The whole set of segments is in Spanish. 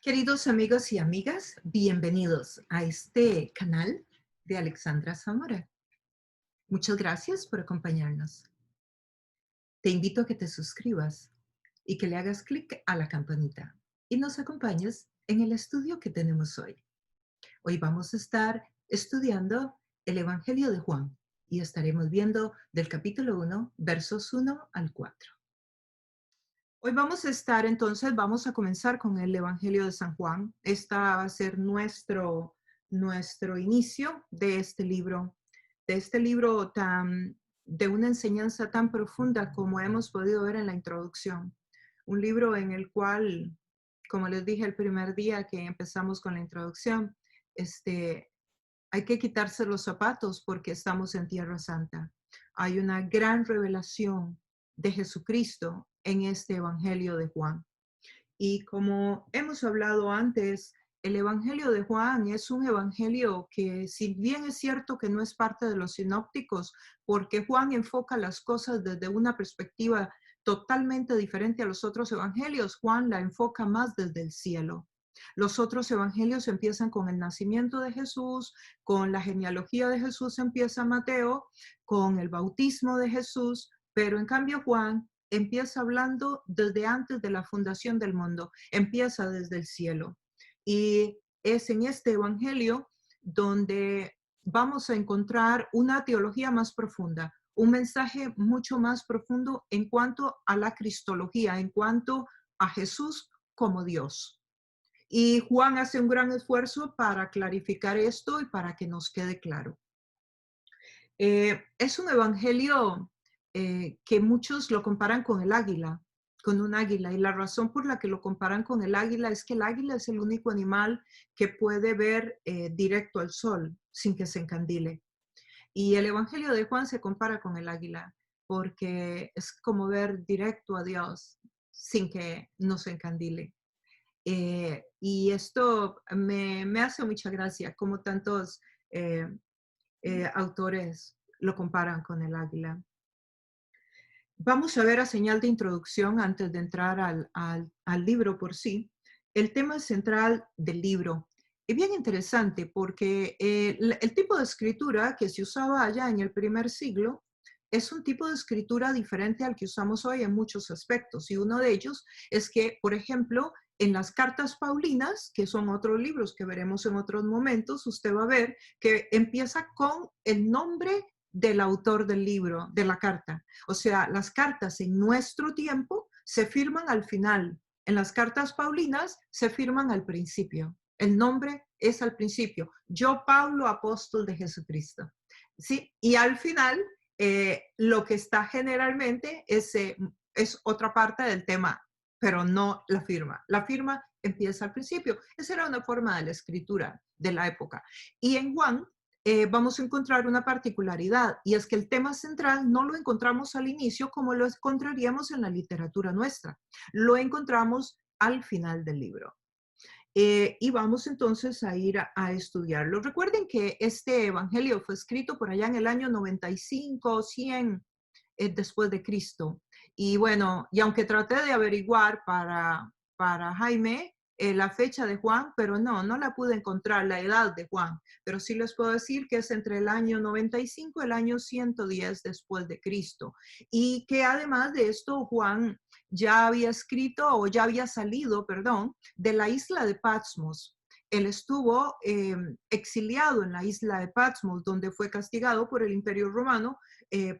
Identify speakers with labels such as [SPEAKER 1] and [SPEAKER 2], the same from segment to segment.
[SPEAKER 1] Queridos amigos y amigas, bienvenidos a este canal de Alexandra Zamora. Muchas gracias por acompañarnos. Te invito a que te suscribas y que le hagas clic a la campanita y nos acompañes en el estudio que tenemos hoy. Hoy vamos a estar estudiando el Evangelio de Juan y estaremos viendo del capítulo 1, versos 1 al 4. Hoy vamos a comenzar con el Evangelio de San Juan. Esta va a ser nuestro inicio de este libro de una enseñanza tan profunda como hemos podido ver en la introducción. Un libro en el cual, como les dije el primer día que empezamos con la introducción, hay que quitarse los zapatos porque estamos en Tierra Santa. Hay una gran revelación de Jesucristo en este Evangelio de Juan. Y como hemos hablado antes, el Evangelio de Juan es un evangelio que, si bien es cierto que no es parte de los sinópticos, porque Juan enfoca las cosas desde una perspectiva totalmente diferente a los otros evangelios, Juan la enfoca más desde el cielo. Los otros evangelios empiezan con el nacimiento de Jesús, con la genealogía de Jesús empieza Mateo, con el bautismo de Jesús, pero en cambio Juan empieza hablando desde antes de la fundación del mundo, empieza desde el cielo. Y es en este evangelio donde vamos a encontrar una teología más profunda, un mensaje mucho más profundo en cuanto a la cristología, en cuanto a Jesús como Dios. Y Juan hace un gran esfuerzo para clarificar esto y para que nos quede claro. Es un evangelio que muchos lo comparan con el águila, con un águila. Y la razón por la que lo comparan con el águila es que el águila es el único animal que puede ver directo al sol sin que se encandile. Y el evangelio de Juan se compara con el águila porque es como ver directo a Dios sin que nos encandile. Y esto me hace mucha gracia, como tantos autores lo comparan con el águila. Vamos a ver a señal de introducción, antes de entrar al libro por sí, el tema central del libro. Es bien interesante porque el tipo de escritura que se usaba allá en el primer siglo es un tipo de escritura diferente al que usamos hoy en muchos aspectos. Y uno de ellos es que, por ejemplo, en las cartas paulinas, que son otros libros que veremos en otros momentos, usted va a ver que empieza con el nombre del autor del libro, de la carta. O sea, las cartas en nuestro tiempo se firman al final. En las cartas paulinas se firman al principio. El nombre es al principio. Yo, Pablo, apóstol de Jesucristo. ¿Sí? Y al final, lo que está generalmente es otra parte del tema, pero no la firma. La firma empieza al principio. Esa era una forma de la escritura de la época. Y en Juan vamos a encontrar una particularidad, y es que el tema central no lo encontramos al inicio como lo encontraríamos en la literatura nuestra. Lo encontramos al final del libro. Y vamos entonces a ir a estudiarlo. Recuerden que este evangelio fue escrito por allá en el año 95, 100 después de Cristo. Y bueno, y aunque traté de averiguar para Jaime la fecha de Juan, pero no la pude encontrar, la edad de Juan. Pero sí les puedo decir que es entre el año 95 y el año 110 después de Cristo. Y que además de esto, Juan ya había escrito, o ya había salido, perdón, de la isla de Patmos. Él estuvo exiliado en la isla de Patmos, donde fue castigado por el Imperio Romano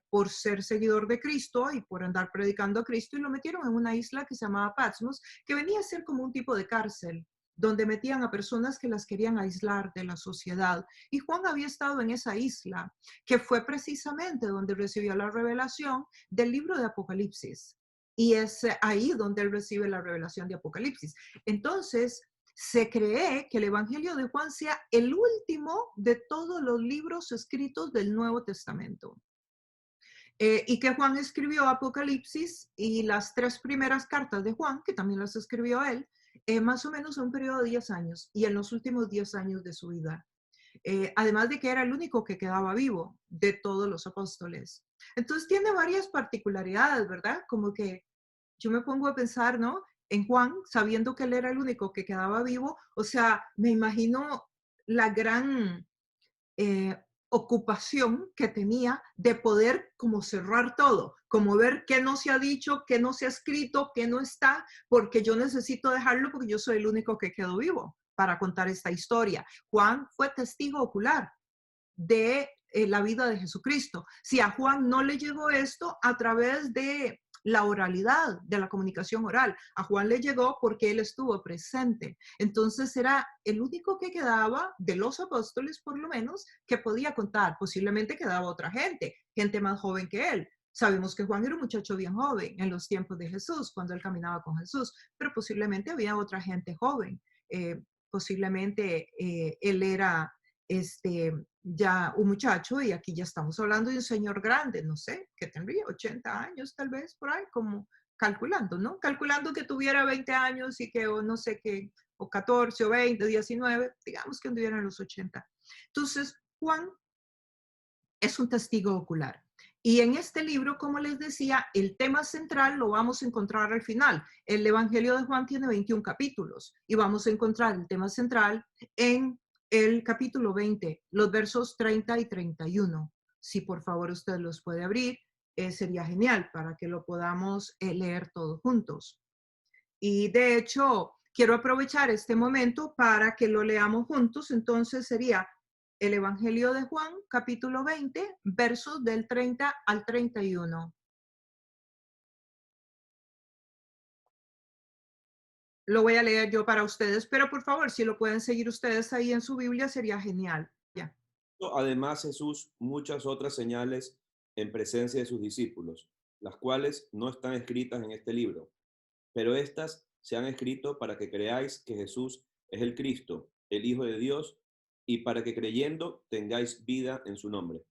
[SPEAKER 1] por ser seguidor de Cristo y por andar predicando a Cristo, y lo metieron en una isla que se llamaba Patmos, que venía a ser como un tipo de cárcel, donde metían a personas que las querían aislar de la sociedad. Y Juan había estado en esa isla, que fue precisamente donde recibió la revelación del libro de Apocalipsis. Y es ahí donde él recibe la revelación de Apocalipsis. Entonces, se cree que el Evangelio de Juan sea el último de todos los libros escritos del Nuevo Testamento. Y que Juan escribió Apocalipsis y las 3 primeras cartas de Juan, que también las escribió él, más o menos en un periodo de 10 años, y en los últimos 10 años de su vida. Además de que era el único que quedaba vivo de todos los apóstoles. Entonces tiene varias particularidades, ¿verdad? Como que yo me pongo a pensar, ¿no? en Juan, sabiendo que él era el único que quedaba vivo. O sea, me imagino la gran eh, ocupación que tenía de poder como cerrar todo, como ver qué no se ha dicho, qué no se ha escrito, qué no está, porque yo necesito dejarlo porque yo soy el único que quedó vivo para contar esta historia. Juan fue testigo ocular de la vida de Jesucristo. Si a Juan no le llegó esto a través de la oralidad, de la comunicación oral, a Juan le llegó porque él estuvo presente. Entonces era el único que quedaba de los apóstoles, por lo menos, que podía contar. Posiblemente quedaba otra gente más joven que él. Sabemos que Juan era un muchacho bien joven en los tiempos de Jesús, cuando él caminaba con Jesús, pero posiblemente había otra gente joven. Posiblemente él era ya un muchacho, y aquí ya estamos hablando de un señor grande, no sé, que tendría 80 años tal vez, por ahí, como calculando, ¿no? Calculando que tuviera 20 años y que, o no sé qué, o 14 o 20, 19, digamos que anduviera en los 80. Entonces, Juan es un testigo ocular. Y en este libro, como les decía, el tema central lo vamos a encontrar al final. El Evangelio de Juan tiene 21 capítulos y vamos a encontrar el tema central en el capítulo 20, los versos 30 y 31. Si por favor usted los puede abrir, sería genial para que lo podamos leer todos juntos. Y de hecho, quiero aprovechar este momento para que lo leamos juntos. Entonces sería el Evangelio de Juan, capítulo 20, versos del 30 al 31. Lo voy a leer yo para ustedes, pero por favor, si lo pueden seguir ustedes ahí en su Biblia, sería genial. Ya.
[SPEAKER 2] Además Jesús muchas otras señales en presencia de sus discípulos, las cuales no están escritas en este libro, pero estas se han escrito para que creáis que Jesús es el Cristo, el Hijo de Dios, y para que creyendo tengáis vida en su nombre.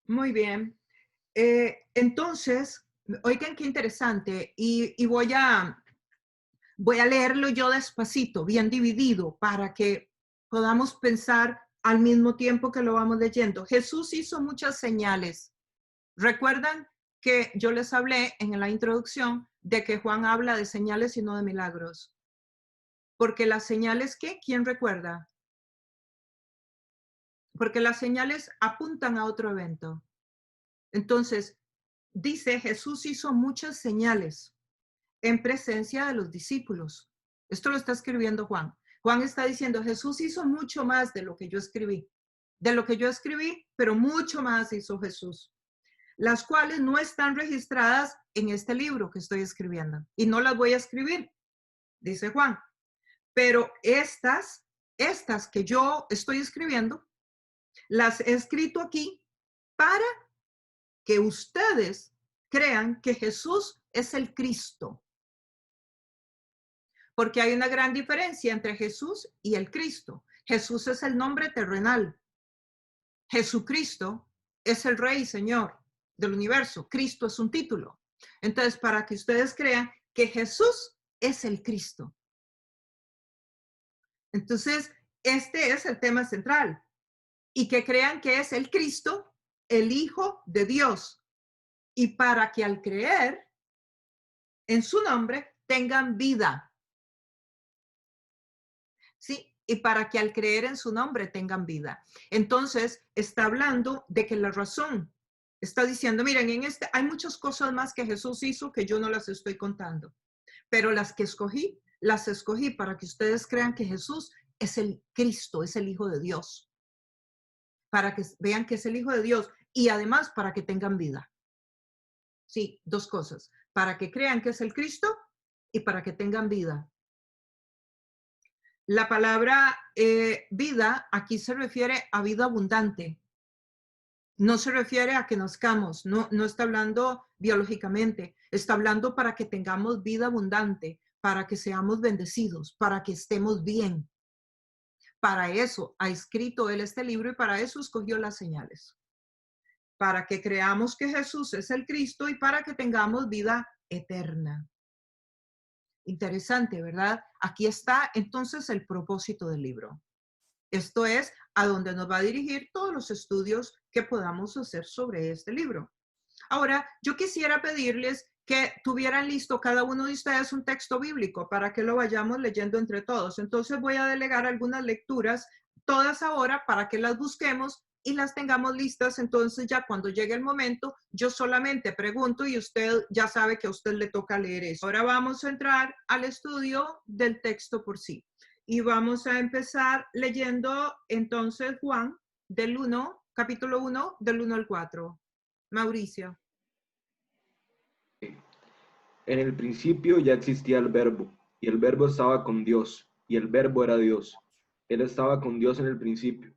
[SPEAKER 1] Muy bien. Entonces, oigan qué interesante, y voy a leerlo yo despacito, bien dividido, para que podamos pensar al mismo tiempo que lo vamos leyendo. Jesús hizo muchas señales. Recuerdan que yo les hablé en la introducción de que Juan habla de señales y no de milagros. Porque las señales, ¿qué? ¿Quién recuerda? Porque las señales apuntan a otro evento. Entonces, dice, Jesús hizo muchas señales en presencia de los discípulos. Esto lo está escribiendo Juan. Juan está diciendo, Jesús hizo mucho más de lo que yo escribí. De lo que yo escribí, pero mucho más hizo Jesús. Las cuales no están registradas en este libro que estoy escribiendo. Y no las voy a escribir, dice Juan. Pero estas que yo estoy escribiendo, las he escrito aquí para que ustedes crean que Jesús es el Cristo. Porque hay una gran diferencia entre Jesús y el Cristo. Jesús es el nombre terrenal. Jesucristo es el Rey y Señor del universo. Cristo es un título. Entonces, para que ustedes crean que Jesús es el Cristo. Entonces, este es el tema central. Y que crean que es el Cristo, el Hijo de Dios. Y para que al creer en su nombre tengan vida. ¿Sí? Y para que al creer en su nombre tengan vida. Entonces, está hablando de que la razón, está diciendo, miren, en este hay muchas cosas más que Jesús hizo que yo no las estoy contando, pero las que escogí, las escogí para que ustedes crean que Jesús es el Cristo, es el Hijo de Dios, para que vean que es el Hijo de Dios y además para que tengan vida. Sí, dos cosas, para que crean que es el Cristo y para que tengan vida. La palabra vida aquí se refiere a vida abundante. No se refiere a que nazcamos, no está hablando biológicamente, está hablando para que tengamos vida abundante, para que seamos bendecidos, para que estemos bien. Para eso ha escrito él este libro y para eso escogió las señales. Para que creamos que Jesús es el Cristo y para que tengamos vida eterna. Interesante, ¿verdad? Aquí está entonces el propósito del libro. Esto es a donde nos va a dirigir todos los estudios que podamos hacer sobre este libro. Ahora, yo quisiera pedirles que tuvieran listo cada uno de ustedes un texto bíblico para que lo vayamos leyendo entre todos. Entonces voy a delegar algunas lecturas, todas ahora, para que las busquemos y las tengamos listas. Entonces ya cuando llegue el momento, yo solamente pregunto y usted ya sabe que a usted le toca leer eso. Ahora vamos a entrar al estudio del texto por sí. Y vamos a empezar leyendo entonces Juan del 1, capítulo 1, del 1 al 4. Mauricio.
[SPEAKER 3] En el principio ya existía el Verbo, y el Verbo estaba con Dios, y el Verbo era Dios. Él estaba con Dios en el principio.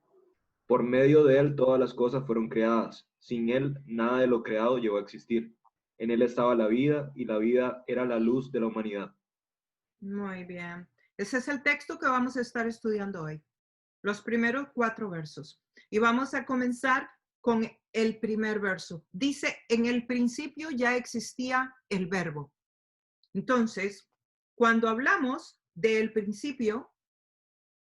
[SPEAKER 3] Por medio de él todas las cosas fueron creadas. Sin él nada de lo creado llegó a existir. En él estaba la vida, y la vida era la luz de la humanidad.
[SPEAKER 1] Muy bien. Ese es el texto que vamos a estar estudiando hoy. Los primeros 4 versos. Y vamos a comenzar con el primer verso. Dice, en el principio ya existía el verbo. Entonces, cuando hablamos del principio,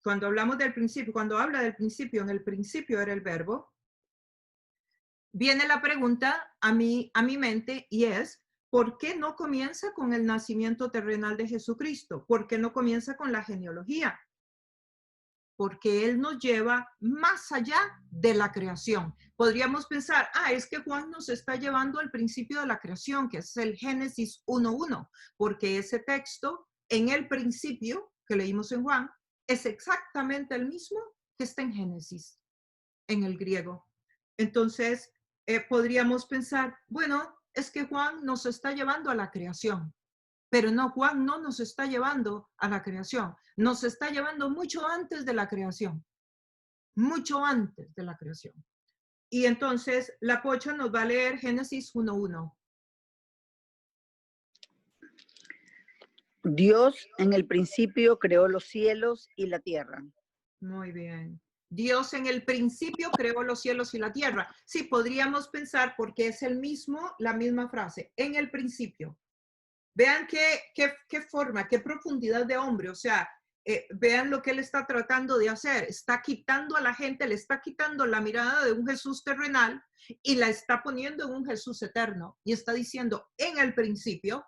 [SPEAKER 1] cuando habla del principio, en el principio era el verbo, viene la pregunta a mi mente y es, ¿por qué no comienza con el nacimiento terrenal de Jesucristo? ¿Por qué no comienza con la genealogía? Porque Él nos lleva más allá de la creación. Podríamos pensar, es que Juan nos está llevando al principio de la creación, que es el Génesis 1:1, porque ese texto, en el principio, que leímos en Juan, es exactamente el mismo que está en Génesis, en el griego. Entonces, podríamos pensar, bueno, es que Juan nos está llevando a la creación. Pero no, Juan no nos está llevando a la creación, nos está llevando mucho antes de la creación, mucho antes de la creación. Y entonces la Pocha nos va a leer Génesis 1:1.
[SPEAKER 4] Dios en el principio creó los cielos y la tierra.
[SPEAKER 1] Muy bien. Dios en el principio creó los cielos y la tierra. Sí, podríamos pensar porque es la misma frase, en el principio. Vean qué forma, qué profundidad de hombre, o sea, vean lo que él está tratando de hacer. Está quitando a la gente, le está quitando la mirada de un Jesús terrenal y la está poniendo en un Jesús eterno. Y está diciendo en el principio,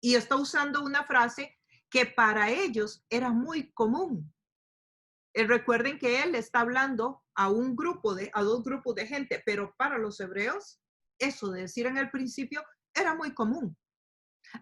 [SPEAKER 1] y está usando una frase que para ellos era muy común. Recuerden que él está hablando a dos grupos de gente, pero para los hebreos, eso de decir en el principio era muy común.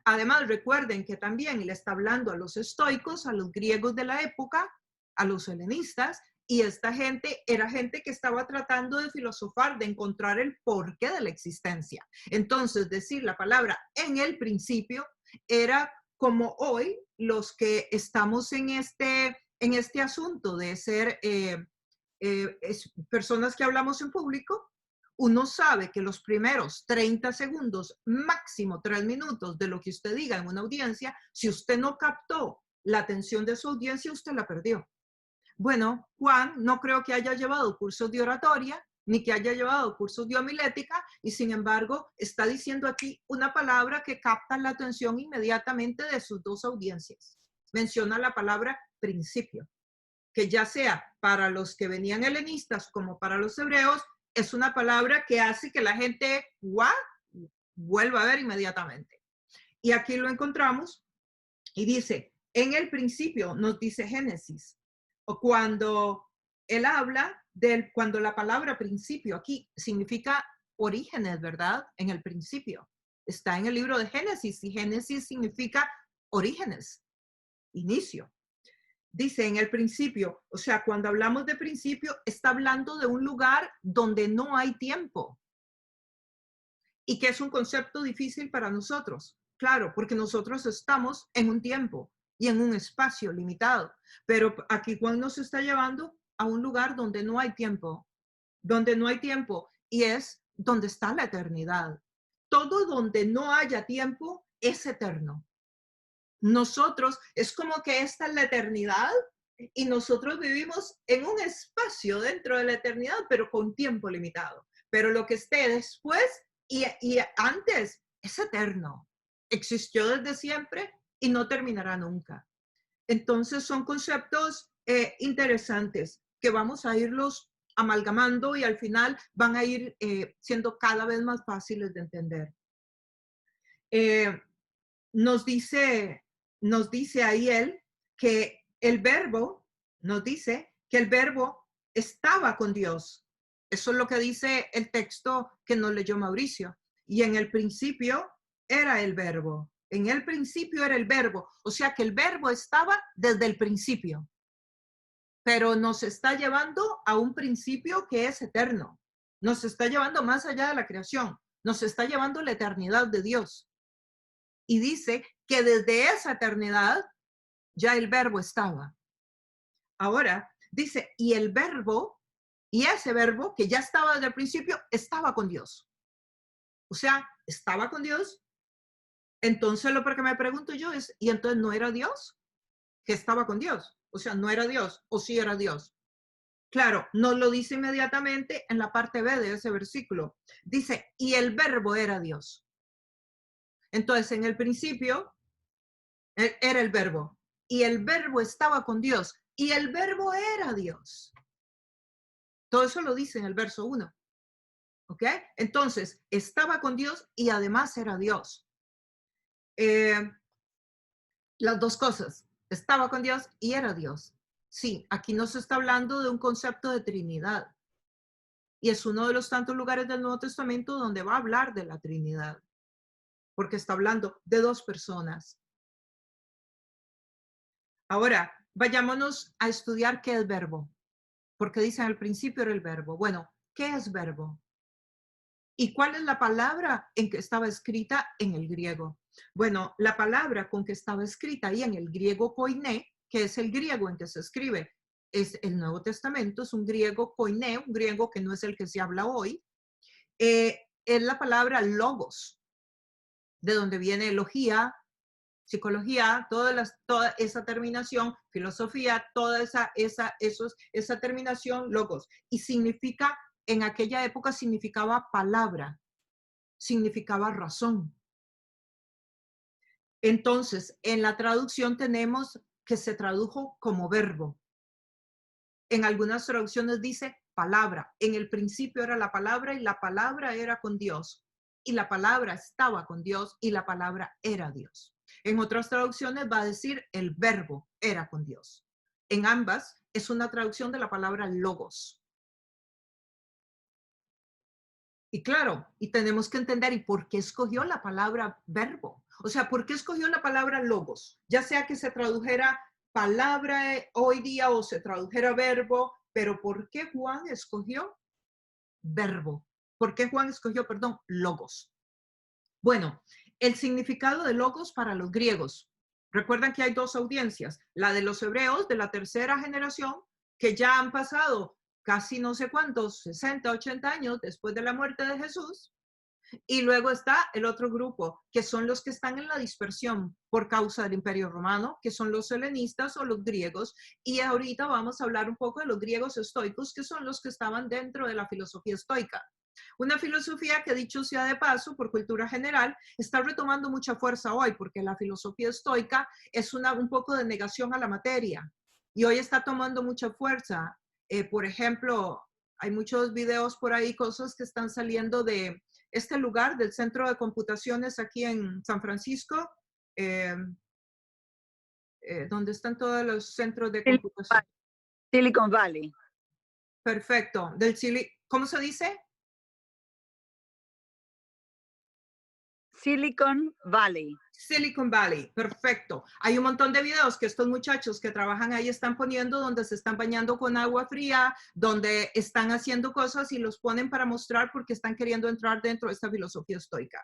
[SPEAKER 1] Además, recuerden que también le está hablando a los estoicos, a los griegos de la época, a los helenistas, y esta gente era gente que estaba tratando de filosofar, de encontrar el porqué de la existencia. Entonces, decir la palabra en el principio era como hoy los que estamos en este asunto de ser personas que hablamos en público. Uno sabe que los primeros 30 segundos, máximo 3 minutos de lo que usted diga en una audiencia, si usted no captó la atención de su audiencia, usted la perdió. Bueno, Juan no creo que haya llevado cursos de oratoria, ni que haya llevado cursos de homilética, y sin embargo está diciendo aquí una palabra que capta la atención inmediatamente de sus dos audiencias. Menciona la palabra principio, que ya sea para los que venían helenistas como para los hebreos, es una palabra que hace que la gente vuelva a ver inmediatamente. Y aquí lo encontramos y dice, en el principio, nos dice Génesis, o cuando él habla cuando la palabra principio aquí significa orígenes, ¿verdad? En el principio. Está en el libro de Génesis y Génesis significa orígenes, inicio. Dice en el principio, o sea, cuando hablamos de principio, está hablando de un lugar donde no hay tiempo. Y que es un concepto difícil para nosotros. Claro, porque nosotros estamos en un tiempo y en un espacio limitado. Pero aquí Juan nos está llevando a un lugar donde no hay tiempo. Donde no hay tiempo y es donde está la eternidad. Todo donde no haya tiempo es eterno. Nosotros, es como que esta es la eternidad y nosotros vivimos en un espacio dentro de la eternidad, pero con tiempo limitado. Pero lo que esté después y antes es eterno. Existió desde siempre y no terminará nunca. Entonces son conceptos interesantes que vamos a irlos amalgamando y al final van a ir siendo cada vez más fáciles de entender. nos dice ahí él que el verbo, nos dice que el verbo estaba con Dios. Eso es lo que dice el texto que nos leyó Mauricio. Y en el principio era el verbo. En el principio era el verbo. O sea que el verbo estaba desde el principio. Pero nos está llevando a un principio que es eterno. Nos está llevando más allá de la creación. Nos está llevando a la eternidad de Dios. Y dice que desde esa eternidad ya el verbo estaba. Ahora dice, y el verbo, y ese verbo que ya estaba desde el principio, estaba con Dios. O sea, estaba con Dios. Entonces lo que me pregunto yo es, ¿y entonces no era Dios? Que estaba con Dios. O sea, no era Dios, o sí era Dios. Claro, no lo dice inmediatamente en la parte B de ese versículo. Dice, y el verbo era Dios. Entonces, en el principio era el verbo. Y el verbo estaba con Dios. Y el verbo era Dios. Todo eso lo dice en el verso 1. ¿Ok? Entonces, estaba con Dios y además era Dios. Las dos cosas. Estaba con Dios y era Dios. Sí, aquí no se está hablando de un concepto de Trinidad. Y es uno de los tantos lugares del Nuevo Testamento donde va a hablar de la Trinidad. Porque está hablando de dos personas. Ahora, vayámonos a estudiar qué es verbo. Porque dicen al principio era el verbo. Bueno, ¿qué es verbo? ¿Y cuál es la palabra en que estaba escrita en el griego? Bueno, la palabra con que estaba escrita ahí en el griego koiné, que es el griego en que se escribe, es el Nuevo Testamento, es un griego koiné, un griego que no es el que se habla hoy, es la palabra logos, de donde viene logía, psicología, toda esa terminación, filosofía, toda esa terminación, logos. Y significa, en aquella época significaba palabra, significaba razón. Entonces, en la traducción tenemos que se tradujo como verbo. En algunas traducciones dice palabra. En el principio era la palabra y la palabra era con Dios. Y la palabra estaba con Dios y la palabra era Dios. En otras traducciones va a decir el verbo era con Dios. En ambas es una traducción de la palabra logos. Y claro, y tenemos que entender, ¿y por qué escogió la palabra verbo? O sea, ¿por qué escogió la palabra logos? Ya sea que se tradujera palabra hoy día o se tradujera verbo, pero ¿por qué Juan escogió verbo? ¿Por qué Juan escogió, perdón, logos? Bueno, el significado de logos para los griegos. Recuerdan que hay dos audiencias, la de los hebreos de la tercera generación, que ya han pasado casi no sé cuántos, 60, 80 años después de la muerte de Jesús. Y luego está el otro grupo, que son los que están en la dispersión por causa del Imperio Romano, que son los helenistas o los griegos. Y ahorita vamos a hablar un poco de los griegos estoicos, que son los que estaban dentro de la filosofía estoica. Una filosofía que, dicho sea de paso, por cultura general, está retomando mucha fuerza hoy, porque la filosofía estoica es un poco de negación a la materia. Y hoy está tomando mucha fuerza. Por ejemplo, hay muchos videos por ahí, cosas que están saliendo de este lugar del Centro de Computaciones aquí en San Francisco, donde están todos los centros de computación.
[SPEAKER 4] Silicon Valley.
[SPEAKER 1] Perfecto. ¿Cómo se dice?
[SPEAKER 4] Silicon Valley.
[SPEAKER 1] Silicon Valley, perfecto. Hay un montón de videos que estos muchachos que trabajan ahí están poniendo donde se están bañando con agua fría, donde están haciendo cosas y los ponen para mostrar porque están queriendo entrar dentro de esta filosofía estoica.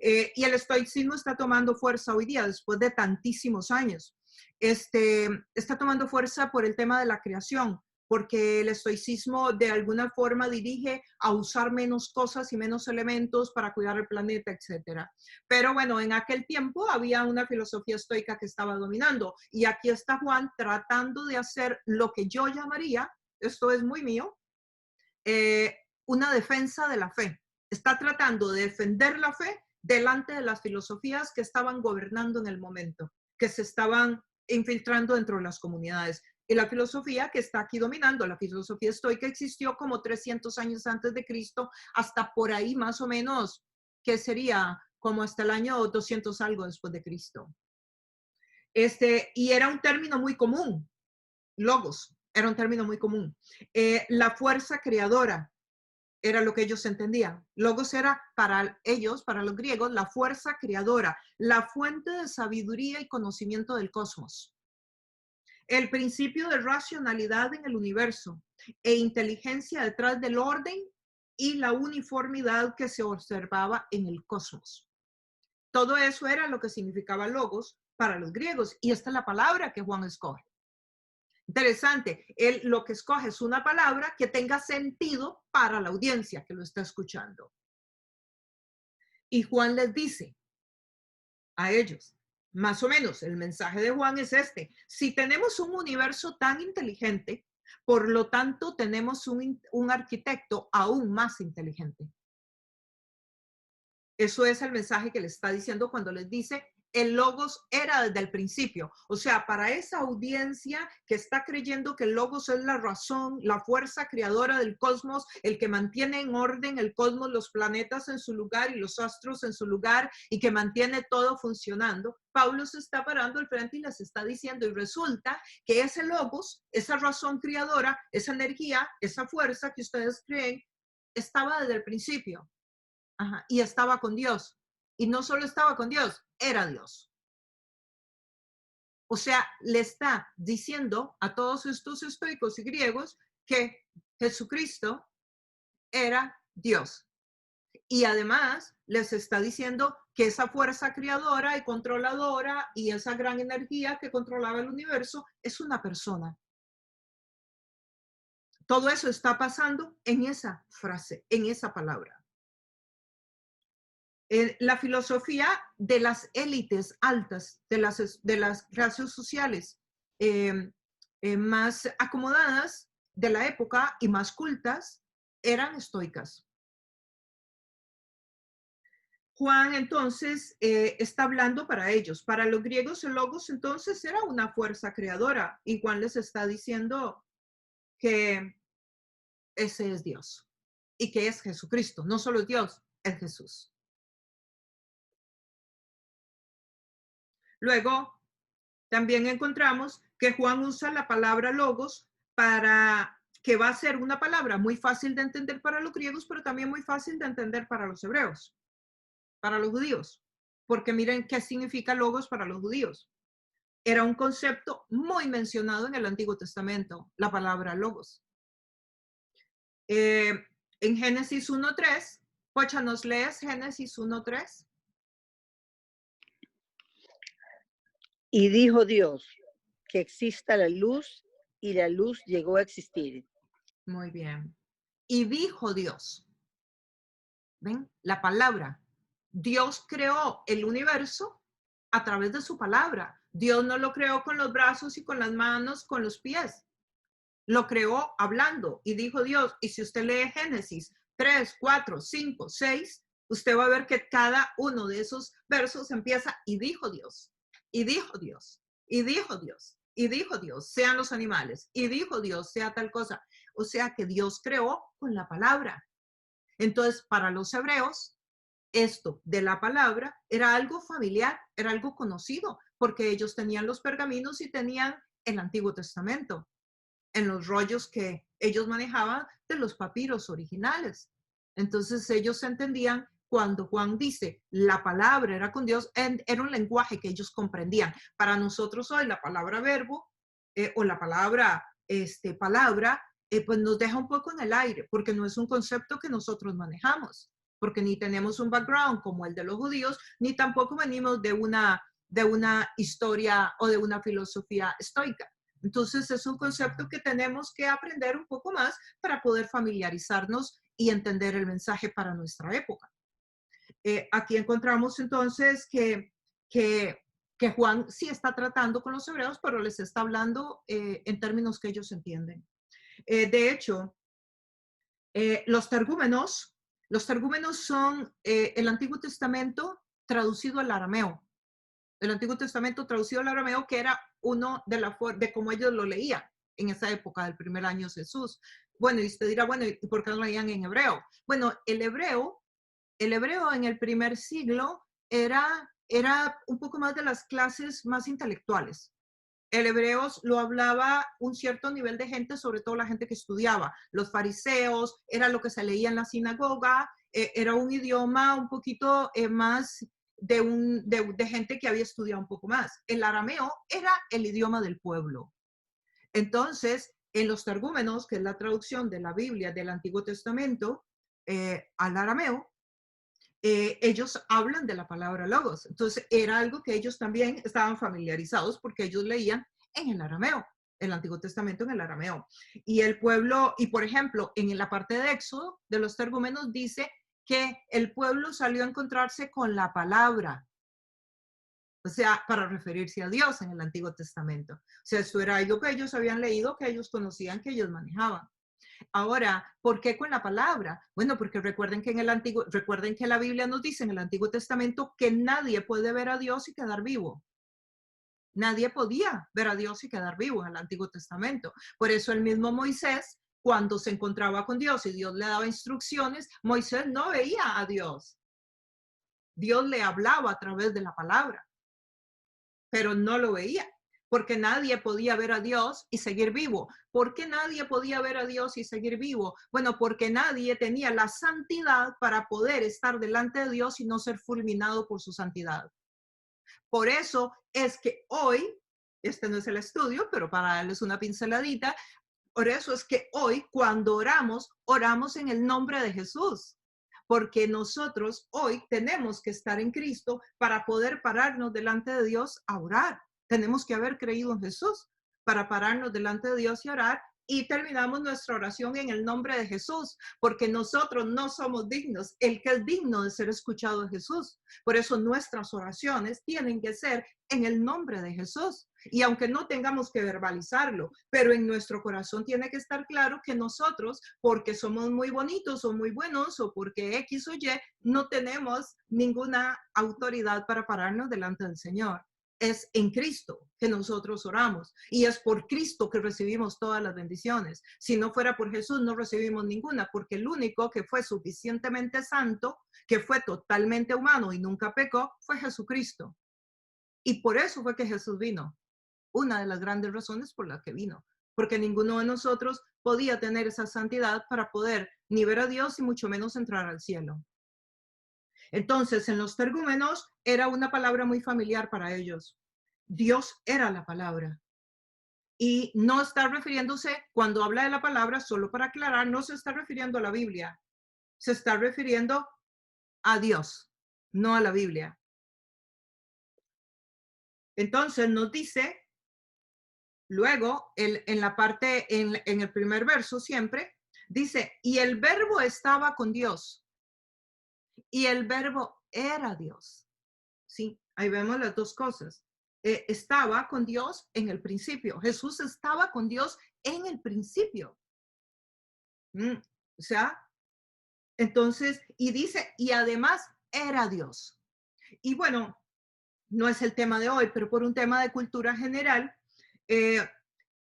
[SPEAKER 1] Y el estoicismo está tomando fuerza hoy día, después de tantísimos años. Está tomando fuerza por el tema de la creación, porque el estoicismo de alguna forma dirige a usar menos cosas y menos elementos para cuidar el planeta, etc. Pero bueno, en aquel tiempo había una filosofía estoica que estaba dominando y aquí está Juan tratando de hacer lo que yo llamaría, esto es muy mío, una defensa de la fe. Está tratando de defender la fe delante de las filosofías que estaban gobernando en el momento, que se estaban infiltrando dentro de las comunidades. Y la filosofía que está aquí dominando, la filosofía estoica, existió como 300 años antes de Cristo, hasta por ahí más o menos, ¿qué sería? como hasta el año 200 algo después de Cristo. Y era un término muy común, logos, era un término muy común. La fuerza creadora era lo que ellos entendían. Logos era para ellos, para los griegos, la fuerza creadora, la fuente de sabiduría y conocimiento del cosmos. El principio de racionalidad en el universo e inteligencia detrás del orden y la uniformidad que se observaba en el cosmos. Todo eso era lo que significaba logos para los griegos, y esta es la palabra que Juan escoge. Interesante, él lo que escoge es una palabra que tenga sentido para la audiencia que lo está escuchando. Y Juan les dice a ellos, más o menos, el mensaje de Juan es este: si tenemos un universo tan inteligente, por lo tanto tenemos un arquitecto aún más inteligente. Eso es el mensaje que le está diciendo cuando les dice, el logos era desde el principio. O sea, para esa audiencia que está creyendo que el logos es la razón, la fuerza creadora del cosmos, el que mantiene en orden el cosmos, los planetas en su lugar y los astros en su lugar, y que mantiene todo funcionando, Pablo se está parando al frente y les está diciendo, y resulta que ese logos, esa razón creadora, esa energía, esa fuerza que ustedes creen, estaba desde el principio. Ajá, y estaba con Dios. Y no solo estaba con Dios, era Dios. O sea, le está diciendo a todos estos estoicos y griegos que Jesucristo era Dios. Y además les está diciendo que esa fuerza creadora y controladora y esa gran energía que controlaba el universo es una persona. Todo eso está pasando en esa frase, en esa palabra. La filosofía de las élites altas, de las clases sociales más acomodadas de la época y más cultas, eran estoicas. Juan entonces está hablando para ellos. Para los griegos el logos entonces era una fuerza creadora, y Juan les está diciendo que ese es Dios y que es Jesucristo. No solo es Dios, es Jesús. Luego, también encontramos que Juan usa la palabra logos para que va a ser una palabra muy fácil de entender para los griegos, pero también muy fácil de entender para los hebreos, para los judíos. Porque miren qué significa logos para los judíos. Era un concepto muy mencionado en el Antiguo Testamento, la palabra logos. En Génesis 1:3, Pocha, ¿nos lees Génesis 1:3?
[SPEAKER 4] Y dijo Dios, que exista la luz, y la luz llegó a existir.
[SPEAKER 1] Muy bien. Y dijo Dios. ¿Ven? La palabra. Dios creó el universo a través de su palabra. Dios no lo creó con los brazos y con las manos, con los pies. Lo creó hablando, y dijo Dios. Y si usted lee Génesis 3, 4, 5, 6, usted va a ver que cada uno de esos versos empieza, y dijo Dios, y dijo Dios, y dijo Dios, y dijo Dios, sean los animales, y dijo Dios, sea tal cosa. O sea que Dios creó con la palabra. Entonces, para los hebreos, esto de la palabra era algo familiar, era algo conocido, porque ellos tenían los pergaminos y tenían el Antiguo Testamento en los rollos que ellos manejaban de los papiros originales. Entonces ellos entendían cuando Juan dice la palabra era con Dios, era un lenguaje que ellos comprendían. Para nosotros hoy la palabra verbo o la palabra palabra pues nos deja un poco en el aire, porque no es un concepto que nosotros manejamos, porque ni tenemos un background como el de los judíos, ni tampoco venimos de una historia o de una filosofía estoica. Entonces es un concepto que tenemos que aprender un poco más para poder familiarizarnos y entender el mensaje para nuestra época. Aquí encontramos entonces que Juan sí está tratando con los hebreos, pero les está hablando en términos que ellos entienden. De hecho, los targúmenos son el Antiguo Testamento traducido al arameo. El Antiguo Testamento traducido al arameo, que era uno de cómo ellos lo leían en esa época del primer año de Jesús. Bueno, y usted dirá, bueno, ¿y por qué no lo leían en hebreo? Bueno, el hebreo en el primer siglo era un poco más de las clases más intelectuales. El hebreo lo hablaba un cierto nivel de gente, sobre todo la gente que estudiaba. Los fariseos, era lo que se leía en la sinagoga, era un idioma un poquito más de gente que había estudiado un poco más. El arameo era el idioma del pueblo. Entonces, en los targúmenos, que es la traducción de la Biblia del Antiguo Testamento al arameo, ellos hablan de la palabra logos. Entonces, era algo que ellos también estaban familiarizados porque ellos leían en el arameo, el Antiguo Testamento en el arameo. Y el pueblo, y por ejemplo, en la parte de Éxodo, de los targúmenos, dice que el pueblo salió a encontrarse con la palabra. O sea, para referirse a Dios en el Antiguo Testamento. O sea, esto era algo que ellos habían leído, que ellos conocían, que ellos manejaban. Ahora, ¿por qué con la palabra? Bueno, porque recuerden que recuerden que la Biblia nos dice en el Antiguo Testamento que nadie puede ver a Dios y quedar vivo. Nadie podía ver a Dios y quedar vivo en el Antiguo Testamento. Por eso el mismo Moisés, cuando se encontraba con Dios y Dios le daba instrucciones, Moisés no veía a Dios. Dios le hablaba a través de la palabra, pero no lo veía. Porque nadie podía ver a Dios y seguir vivo. ¿Por qué nadie podía ver a Dios y seguir vivo? Bueno, porque nadie tenía la santidad para poder estar delante de Dios y no ser fulminado por su santidad. Por eso es que hoy, este no es el estudio, pero para darles una pinceladita, por eso es que hoy cuando oramos, oramos en el nombre de Jesús. Porque nosotros hoy tenemos que estar en Cristo para poder pararnos delante de Dios a orar. Tenemos que haber creído en Jesús para pararnos delante de Dios y orar, y terminamos nuestra oración en el nombre de Jesús, porque nosotros no somos dignos. El que es digno de ser escuchado es Jesús. Por eso nuestras oraciones tienen que ser en el nombre de Jesús. Y aunque no tengamos que verbalizarlo, pero en nuestro corazón tiene que estar claro que nosotros, porque somos muy bonitos o muy buenos o porque X o Y, no tenemos ninguna autoridad para pararnos delante del Señor. Es en Cristo que nosotros oramos y es por Cristo que recibimos todas las bendiciones. Si no fuera por Jesús, no recibimos ninguna, porque el único que fue suficientemente santo, que fue totalmente humano y nunca pecó, fue Jesucristo. Y por eso fue que Jesús vino. Una de las grandes razones por las que vino, porque ninguno de nosotros podía tener esa santidad para poder ni ver a Dios y mucho menos entrar al cielo. Entonces, en los targúmenos era una palabra muy familiar para ellos. Dios era la palabra. Y no está refiriéndose, cuando habla de la palabra, solo para aclarar, no se está refiriendo a la Biblia. Se está refiriendo a Dios, no a la Biblia. Entonces nos dice, luego, en la parte, en el primer verso siempre, dice, y el verbo estaba con Dios. Y el verbo era Dios. Sí, ahí vemos las dos cosas. Estaba con Dios en el principio. Jesús estaba con Dios en el principio. O sea, entonces, y dice, y además era Dios. Y bueno, no es el tema de hoy, pero por un tema de cultura general, este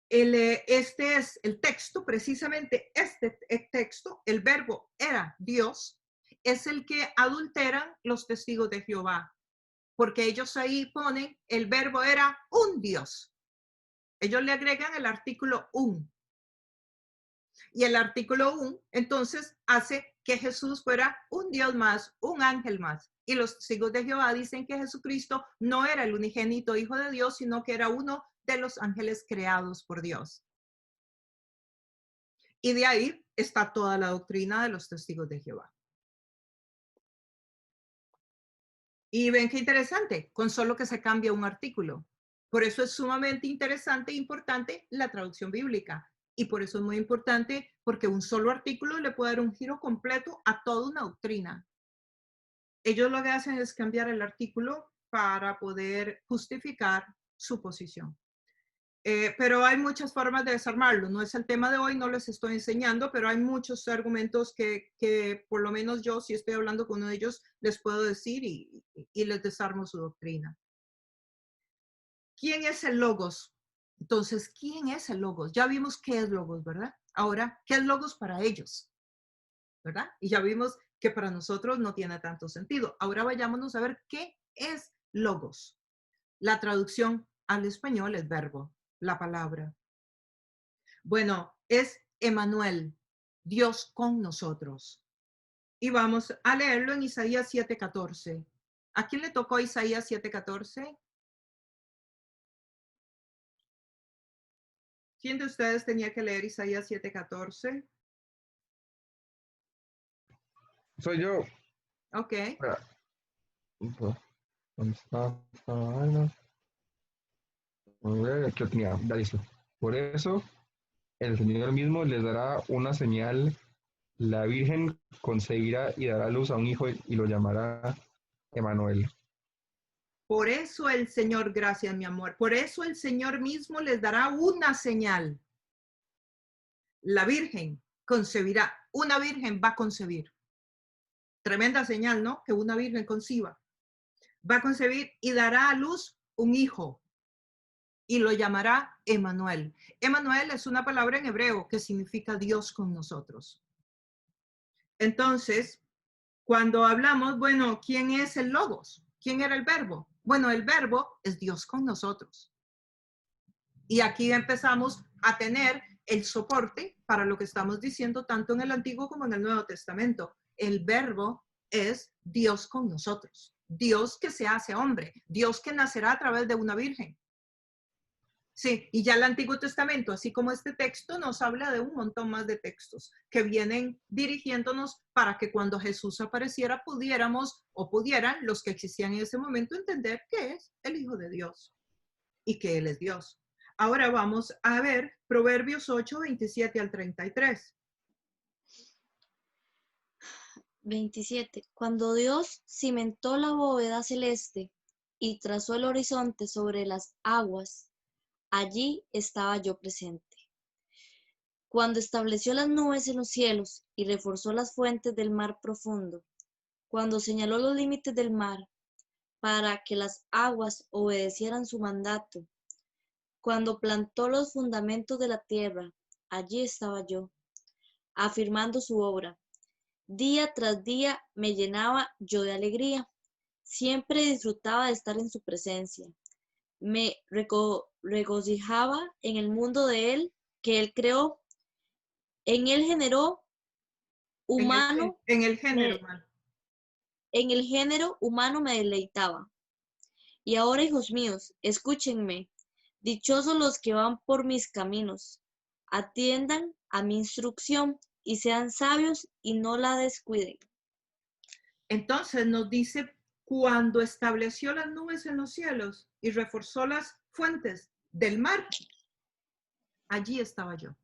[SPEAKER 1] es el texto, precisamente este texto, el verbo era Dios, es el que adulteran los testigos de Jehová, porque ellos ahí ponen el verbo era un Dios. Ellos le agregan el artículo un. Y el artículo un, entonces, hace que Jesús fuera un Dios más, un ángel más. Y los testigos de Jehová dicen que Jesucristo no era el unigénito Hijo de Dios, sino que era uno de los ángeles creados por Dios. Y de ahí está toda la doctrina de los testigos de Jehová. Y ven qué interesante, con solo que se cambia un artículo. Por eso es sumamente interesante e importante la traducción bíblica. Y por eso es muy importante, porque un solo artículo le puede dar un giro completo a toda una doctrina. Ellos lo que hacen es cambiar el artículo para poder justificar su posición. Pero hay muchas formas de desarmarlo. No es el tema de hoy, no les estoy enseñando, pero hay muchos argumentos que por lo menos yo, si estoy hablando con uno de ellos, les puedo decir y les desarmo su doctrina. ¿Quién es el Logos? Entonces, ¿quién es el Logos? Ya vimos qué es Logos, ¿verdad? Ahora, ¿qué es Logos para ellos? ¿Verdad? Y ya vimos que para nosotros no tiene tanto sentido. Ahora vayámonos a ver qué es logos? La traducción al español es verbo, la palabra. Bueno, es Emmanuel, Dios con nosotros. Y vamos a leerlo en Isaías 7:14. ¿A quién le tocó Isaías 7:14? ¿Quién de ustedes tenía que leer Isaías 7:14?
[SPEAKER 5] Soy yo.
[SPEAKER 1] Ok.
[SPEAKER 5] Espera. ¿Dónde está esta vaina? A ver, aquí lo tenía, ya listo. Por eso, el Señor mismo les dará una señal. La Virgen concebirá y dará luz a un hijo y lo llamará Emmanuel.
[SPEAKER 1] Por eso el Señor, gracias mi amor, por eso el Señor mismo les dará una señal. La Virgen concebirá, una virgen va a concebir. Tremenda señal, ¿no? Que una virgen conciba. Va a concebir y dará a luz un hijo y lo llamará Emmanuel. Emmanuel es una palabra en hebreo que significa Dios con nosotros. Entonces, cuando hablamos, bueno, ¿quién es el logos? ¿Quién era el verbo? Bueno, el verbo es Dios con nosotros. Y aquí empezamos a tener el soporte para lo que estamos diciendo tanto en el Antiguo como en el Nuevo Testamento. El verbo es Dios con nosotros. Dios que se hace hombre. Dios que nacerá a través de una virgen. Sí, y ya el Antiguo Testamento, así como este texto, nos habla de un montón más de textos que vienen dirigiéndonos para que cuando Jesús apareciera pudiéramos o pudieran los que existían en ese momento entender que es el Hijo de Dios y que Él es Dios. Ahora vamos a ver Proverbios 8, 27 al 33.
[SPEAKER 6] 27. Cuando Dios cimentó la bóveda celeste y trazó el horizonte sobre las aguas, allí estaba yo presente. Cuando estableció las nubes en los cielos y reforzó las fuentes del mar profundo, cuando señaló los límites del mar para que las aguas obedecieran su mandato, cuando plantó los fundamentos de la tierra, allí estaba yo, afirmando su obra. Día tras día me llenaba yo de alegría. Siempre disfrutaba de estar en su presencia. Me regocijaba en el mundo de él que él creó. En él generó humano.
[SPEAKER 1] En el género,
[SPEAKER 6] En el género humano me deleitaba. Y ahora, hijos míos, escúchenme. Dichosos los que van por mis caminos. Atiendan a mi instrucción y sean sabios y no la descuiden.
[SPEAKER 1] Entonces nos dice, cuando estableció las nubes en los cielos y reforzó las fuentes del mar, allí estaba yo.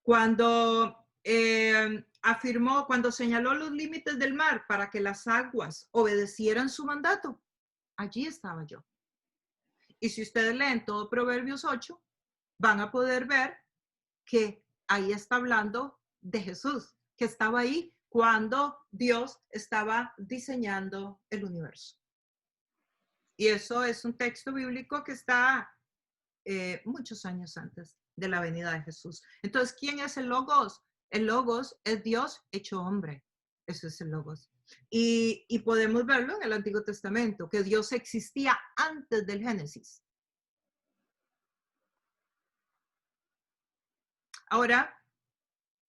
[SPEAKER 1] Cuando afirmó, cuando señaló los límites del mar para que las aguas obedecieran su mandato, allí estaba yo. Y si ustedes leen todo Proverbios 8, van a poder ver que ahí está hablando de Jesús, que estaba ahí cuando Dios estaba diseñando el universo. Y eso es un texto bíblico que está muchos años antes de la venida de Jesús. Entonces, ¿quién es el Logos? El Logos es Dios hecho hombre. Eso es el Logos. Y podemos verlo en el Antiguo Testamento, que Dios existía antes del Génesis. Ahora,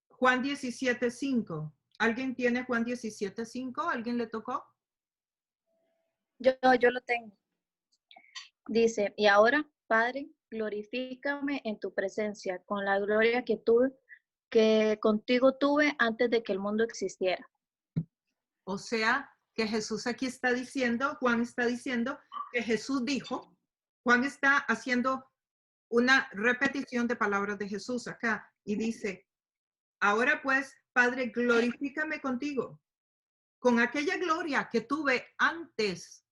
[SPEAKER 1] Juan 17:5. ¿Alguien tiene Juan 17:5? ¿Alguien le tocó?
[SPEAKER 7] Yo lo tengo. Dice, y ahora, Padre, glorifícame en tu presencia con la gloria que contigo tuve antes de que el mundo existiera.
[SPEAKER 1] O sea, que Jesús aquí está diciendo, Juan está diciendo que Jesús dijo, Juan está haciendo una repetición de palabras de Jesús acá y dice, ahora pues, Padre, glorifícame contigo, con aquella gloria que tuve antes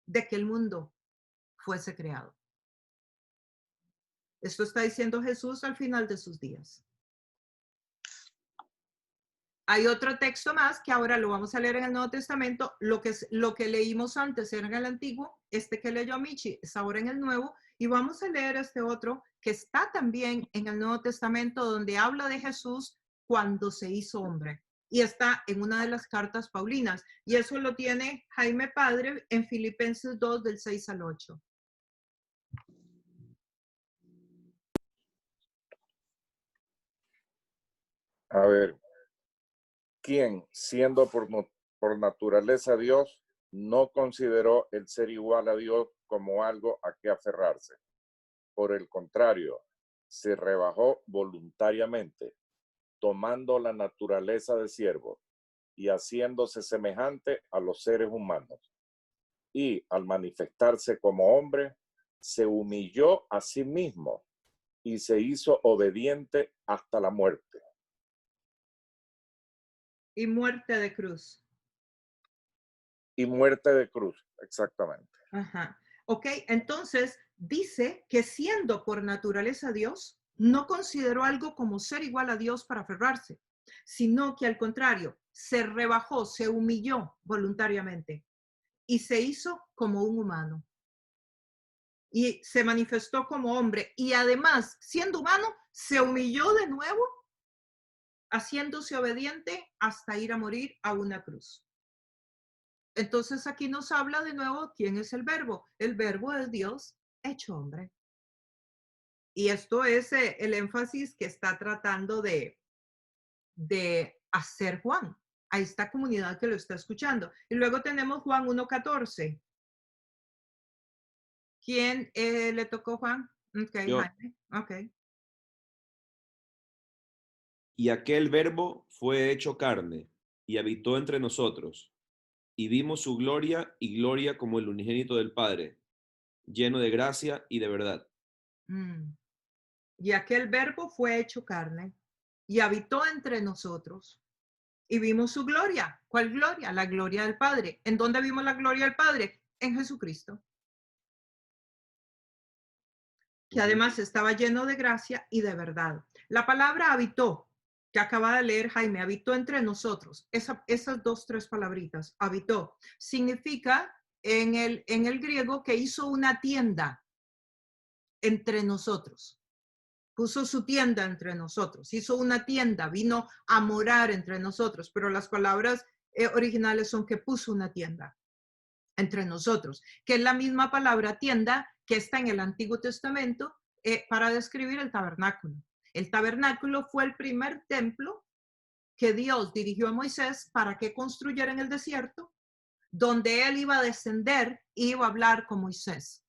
[SPEAKER 1] de que el mundo fuese creado. Esto está diciendo Jesús al final de sus días. Hay otro texto más que ahora lo vamos a leer en el Nuevo Testamento. Lo que leímos antes era en el Antiguo, este que leyó Michi es ahora en el Nuevo, y vamos a leer este otro que está también en el Nuevo Testamento, donde habla de Jesús cuando se hizo hombre. y está en una de las cartas paulinas. Y eso lo tiene Jaime Padre en Filipenses 2, del 6 al 8.
[SPEAKER 8] A ver, ¿quién, siendo por naturaleza Dios, no consideró el ser igual a Dios como algo a que aferrarse? Por el contrario, se rebajó voluntariamente, tomando la naturaleza de siervo y haciéndose semejante a los seres humanos. Y al manifestarse como hombre, se humilló a sí mismo y se hizo obediente hasta la muerte.
[SPEAKER 1] Y muerte de cruz.
[SPEAKER 8] Y muerte de cruz, exactamente.
[SPEAKER 1] Ajá. Ok, entonces dice que siendo por naturaleza Dios, no consideró algo como ser igual a Dios para aferrarse, sino que al contrario, se rebajó, se humilló voluntariamente y se hizo como un humano. Y se manifestó como hombre y además, siendo humano, se humilló de nuevo, haciéndose obediente hasta ir a morir a una cruz. Entonces aquí nos habla de nuevo quién es el verbo. El verbo es Dios hecho hombre. Y esto es el énfasis que está tratando de hacer Juan a esta comunidad que lo está escuchando. Y luego tenemos Juan 1:14. ¿Quién le tocó, Juan? Ok,
[SPEAKER 2] Yo.
[SPEAKER 1] Jaime. Ok.
[SPEAKER 2] Y aquel verbo fue hecho carne y habitó entre nosotros, y vimos su gloria y gloria como el unigénito del Padre, lleno de gracia y de verdad.
[SPEAKER 1] Y aquel verbo fue hecho carne y habitó entre nosotros y vimos su gloria. ¿Cuál gloria? La gloria del Padre. ¿En dónde vimos la gloria del Padre? En Jesucristo. Que además estaba lleno de gracia y de verdad. La palabra habitó, que acaba de leer Jaime, habitó entre nosotros. Esas 2, 3 palabritas, habitó, significa en el griego que hizo una tienda entre nosotros. Puso su tienda entre nosotros, hizo una tienda, vino a morar entre nosotros, pero las palabras originales son que puso una tienda entre nosotros, que es la misma palabra tienda que está en el Antiguo Testamento para describir el tabernáculo. El tabernáculo fue el primer templo que Dios dirigió a Moisés para que construyera en el desierto, donde él iba a descender y iba a hablar con Moisés.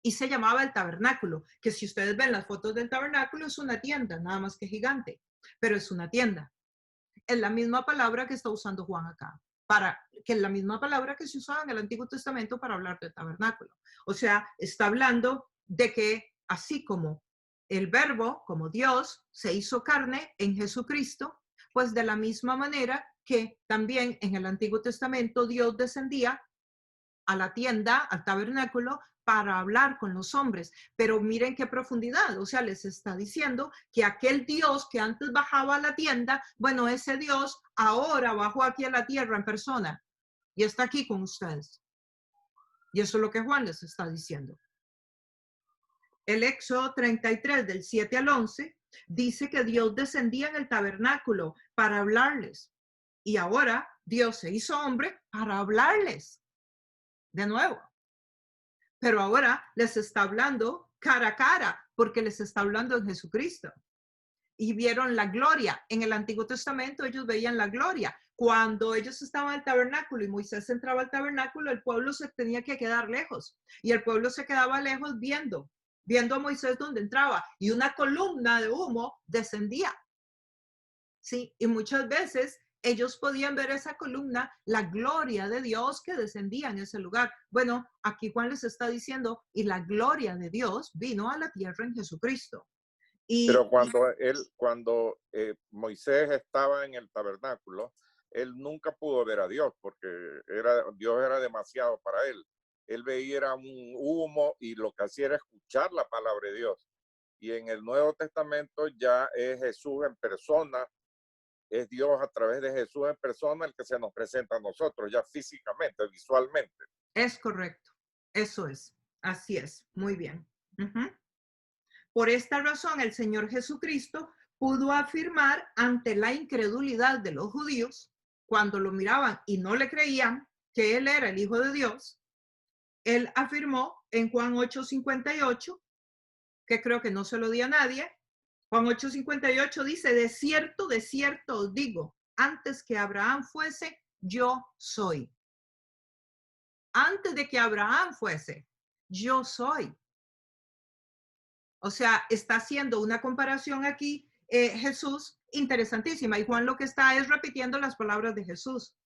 [SPEAKER 1] Y se llamaba el tabernáculo, que si ustedes ven las fotos del tabernáculo es una tienda, nada más que gigante, pero es una tienda. Es la misma palabra que está usando Juan acá, que es la misma palabra que se usaba en el Antiguo Testamento para hablar del tabernáculo. O sea, está hablando de que así como el verbo, como Dios, se hizo carne en Jesucristo, pues de la misma manera que también en el Antiguo Testamento Dios descendía a la tienda, al tabernáculo, para hablar con los hombres. Pero miren qué profundidad, o sea, les está diciendo que aquel Dios que antes bajaba a la tienda, bueno, ese Dios ahora bajó aquí a la tierra en persona y está aquí con ustedes. Y eso es lo que Juan les está diciendo. El Éxodo 33, del 7 al 11, dice que Dios descendía en el tabernáculo para hablarles. Y ahora Dios se hizo hombre para hablarles de nuevo. Pero ahora les está hablando cara a cara, porque les está hablando en Jesucristo. Y vieron la gloria. En el Antiguo Testamento ellos veían la gloria. Cuando ellos estaban en el tabernáculo y Moisés entraba al tabernáculo, el pueblo se tenía que quedar lejos. Y el pueblo se quedaba lejos viendo a Moisés donde entraba. Y una columna de humo descendía. Sí, y muchas veces ellos podían ver esa columna, la gloria de Dios que descendía en ese lugar. Bueno, aquí Juan les está diciendo, y la gloria de Dios vino a la tierra en Jesucristo.
[SPEAKER 8] Pero cuando Moisés estaba en el tabernáculo, él nunca pudo ver a Dios porque Dios era demasiado para él. Él veía un humo y lo que hacía era escuchar la palabra de Dios. Y en el Nuevo Testamento ya es Jesús en persona, es Dios a través de Jesús en persona el que se nos presenta a nosotros, ya físicamente, visualmente.
[SPEAKER 1] Es correcto, eso es, así es, muy bien. Por esta razón, el Señor Jesucristo pudo afirmar ante la incredulidad de los judíos, cuando lo miraban y no le creían que él era el Hijo de Dios. Él afirmó en Juan 8:58, que creo que no se lo di a nadie. Juan 8:58 dice, de cierto os digo, antes que Abraham fuese, yo soy. Antes de que Abraham fuese, yo soy. O sea, está haciendo una comparación aquí Jesús interesantísima. Y Juan lo que está es repitiendo las palabras de Jesús.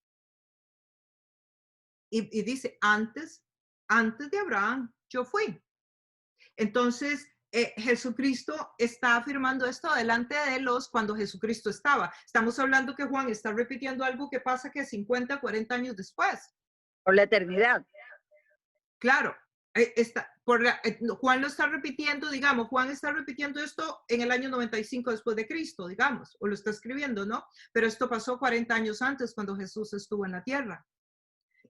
[SPEAKER 1] Y dice, antes de Abraham, yo fui. Entonces, Jesucristo está afirmando esto delante de los cuando Jesucristo estaba. Estamos hablando que Juan está repitiendo algo que pasa que 50, 40 años después.
[SPEAKER 4] Por la eternidad.
[SPEAKER 1] Claro, Juan lo está repitiendo, digamos, Juan está repitiendo esto en el año 95 después de Cristo, digamos, o lo está escribiendo, ¿no? Pero esto pasó 40 años antes cuando Jesús estuvo en la tierra.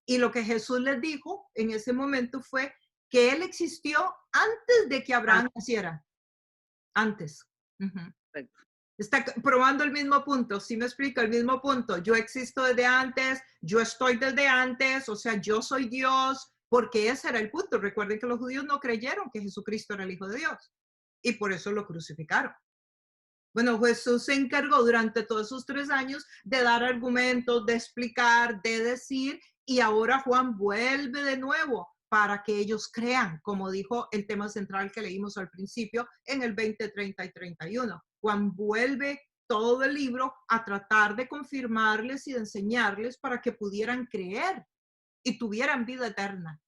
[SPEAKER 1] Y lo que Jesús les dijo en ese momento fue que él existió antes de que Abraham naciera. Antes. Está probando el mismo punto, ¿sí me explico? El mismo punto. Yo existo desde antes, yo estoy desde antes, o sea, yo soy Dios, porque ese era el punto. Recuerden que los judíos no creyeron que Jesucristo era el Hijo de Dios y por eso lo crucificaron. Bueno, Jesús se encargó durante todos esos 3 años de dar argumentos, de explicar, de decir, y ahora Juan vuelve de nuevo para que ellos crean, como dijo el tema central que leímos al principio en el 20, 30 y 31. Juan vuelve todo el libro a tratar de confirmarles y de enseñarles para que pudieran creer y tuvieran vida eterna.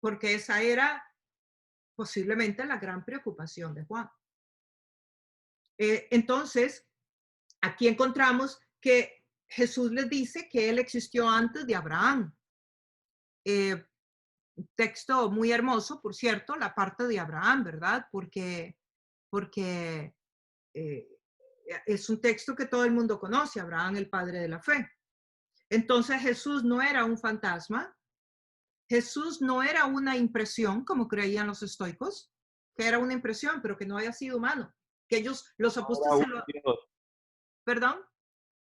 [SPEAKER 1] Porque esa era posiblemente la gran preocupación de Juan. Entonces, aquí encontramos que Jesús les dice que él existió antes de Abraham. Texto muy hermoso, por cierto, la parte de Abraham, ¿verdad? Porque es un texto que todo el mundo conoce, Abraham, el padre de la fe. Entonces Jesús no era un fantasma, Jesús no era una impresión, como creían los estoicos, que era una impresión, pero que no haya sido humano. Que ellos, los apóstoles... ¿Perdón?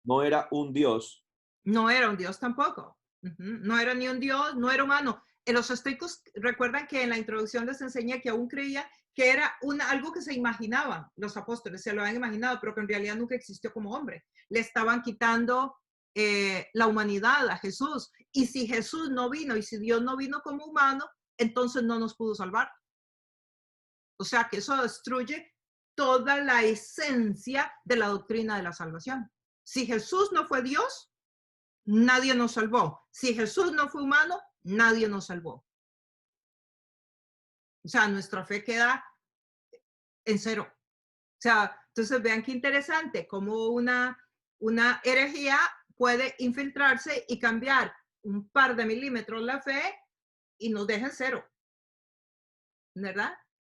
[SPEAKER 2] No era un Dios.
[SPEAKER 1] No era un Dios tampoco. No era ni un Dios, no era humano. Los estoicos recuerdan que en la introducción les enseñé que aún creía que era algo que se imaginaban los apóstoles, se lo habían imaginado, pero que en realidad nunca existió como hombre. Le estaban quitando la humanidad a Jesús. Y si Jesús no vino y si Dios no vino como humano, entonces no nos pudo salvar. O sea que eso destruye toda la esencia de la doctrina de la salvación. Si Jesús no fue Dios, nadie nos salvó. Si Jesús no fue humano, nadie nos salvó. O sea, nuestra fe queda en cero. O sea, entonces vean qué interesante cómo una herejía puede infiltrarse y cambiar un par de milímetros la fe y nos deja en cero. ¿Verdad?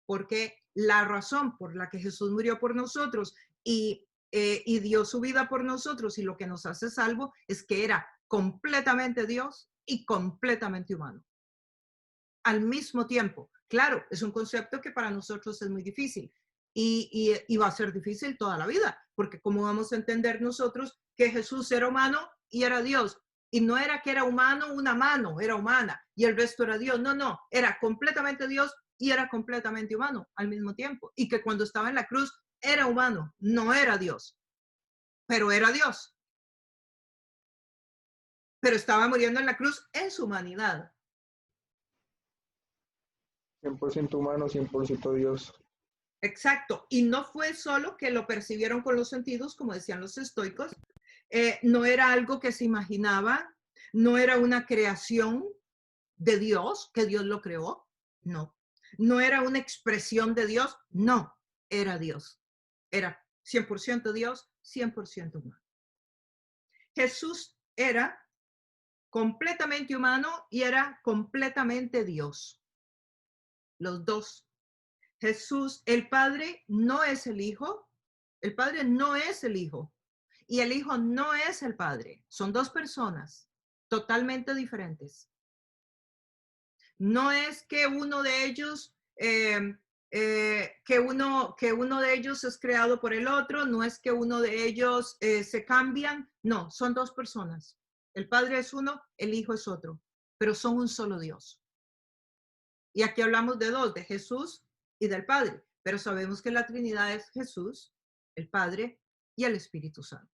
[SPEAKER 1] Porque la razón por la que Jesús murió por nosotros y dio su vida por nosotros y lo que nos hace salvo es que era completamente Dios y completamente humano. Al mismo tiempo. Claro, es un concepto que para nosotros es muy difícil y va a ser difícil toda la vida, porque ¿cómo vamos a entender nosotros que Jesús era humano y era Dios? Y no era que era humano, una mano era humana y el resto era Dios. No, era completamente Dios y era completamente humano al mismo tiempo. Y que cuando estaba en la cruz era humano, no era Dios, pero era Dios. Pero estaba muriendo en la cruz en su humanidad.
[SPEAKER 5] 100% humano, 100% Dios.
[SPEAKER 1] Exacto. Y no fue solo que lo percibieron con los sentidos, como decían los estoicos. No era algo que se imaginaba, no era una creación de Dios, que Dios lo creó, no. No era una expresión de Dios, no, era Dios. Era 100% Dios, 100% humano. Jesús era completamente humano y era completamente Dios. Los dos. Jesús, el Padre no es el Hijo, el Padre no es el Hijo y el Hijo no es el Padre. Son dos personas totalmente diferentes. No es que uno de ellos que uno de ellos es creado por el otro, no es que uno de ellos se cambian, no, son dos personas. El Padre es uno, el Hijo es otro, pero son un solo Dios. Y aquí hablamos de dos, de Jesús y del Padre, pero sabemos que la Trinidad es Jesús, el Padre y el Espíritu Santo.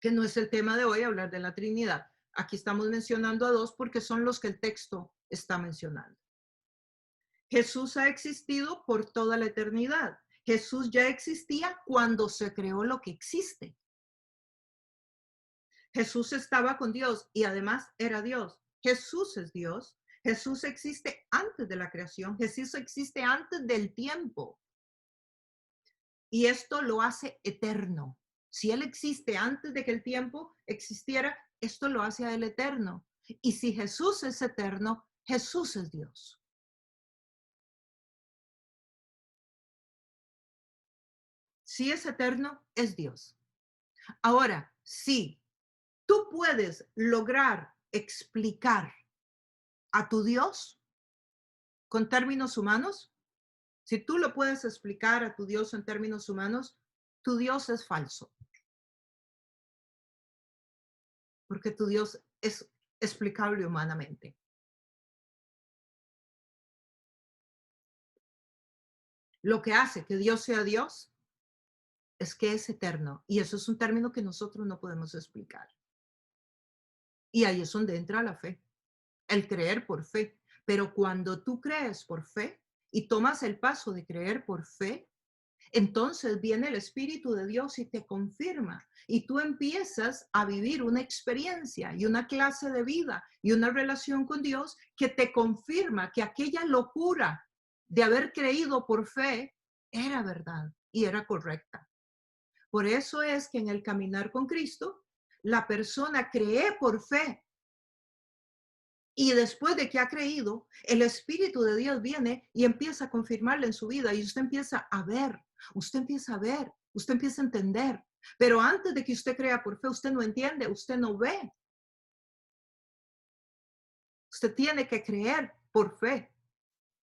[SPEAKER 1] Que no es el tema de hoy hablar de la Trinidad. Aquí estamos mencionando a dos porque son los que el texto está mencionando. Jesús ha existido por toda la eternidad. Jesús ya existía cuando se creó lo que existe. Jesús estaba con Dios y además era Dios. Jesús es Dios. Jesús existe antes de la creación. Jesús existe antes del tiempo. Y esto lo hace eterno. Si Él existe antes de que el tiempo existiera, esto lo hace a Él eterno. Y si Jesús es eterno, Jesús es Dios. Si es eterno, es Dios. Ahora, si tú puedes lograr explicar a tu Dios con términos humanos, si tú lo puedes explicar a tu Dios en términos humanos, tu Dios es falso. Porque tu Dios es explicable humanamente. Lo que hace que Dios sea Dios es que es eterno. Y eso es un término que nosotros no podemos explicar. Y ahí es donde entra la fe, el creer por fe. Pero cuando tú crees por fe y tomas el paso de creer por fe, entonces viene el Espíritu de Dios y te confirma. Y tú empiezas a vivir una experiencia y una clase de vida y una relación con Dios que te confirma que aquella locura de haber creído por fe era verdad y era correcta. Por eso es que en el caminar con Cristo, la persona cree por fe. Y después de que ha creído, el Espíritu de Dios viene y empieza a confirmarle en su vida y usted empieza a ver, usted empieza a ver, usted empieza a entender. Pero antes de que usted crea por fe, usted no entiende, usted no ve. Usted tiene que creer por fe.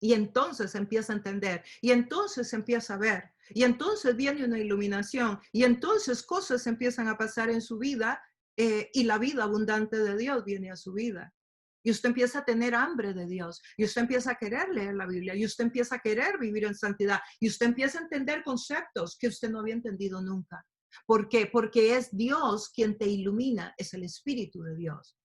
[SPEAKER 1] Y entonces empieza a entender, y entonces empieza a ver, y entonces viene una iluminación, y entonces cosas empiezan a pasar en su vida, y la vida abundante de Dios viene a su vida. Y usted empieza a tener hambre de Dios, y usted empieza a querer leer la Biblia, y usted empieza a querer vivir en santidad, y usted empieza a entender conceptos que usted no había entendido nunca. ¿Por qué? Porque es Dios quien te ilumina, es el Espíritu de Dios.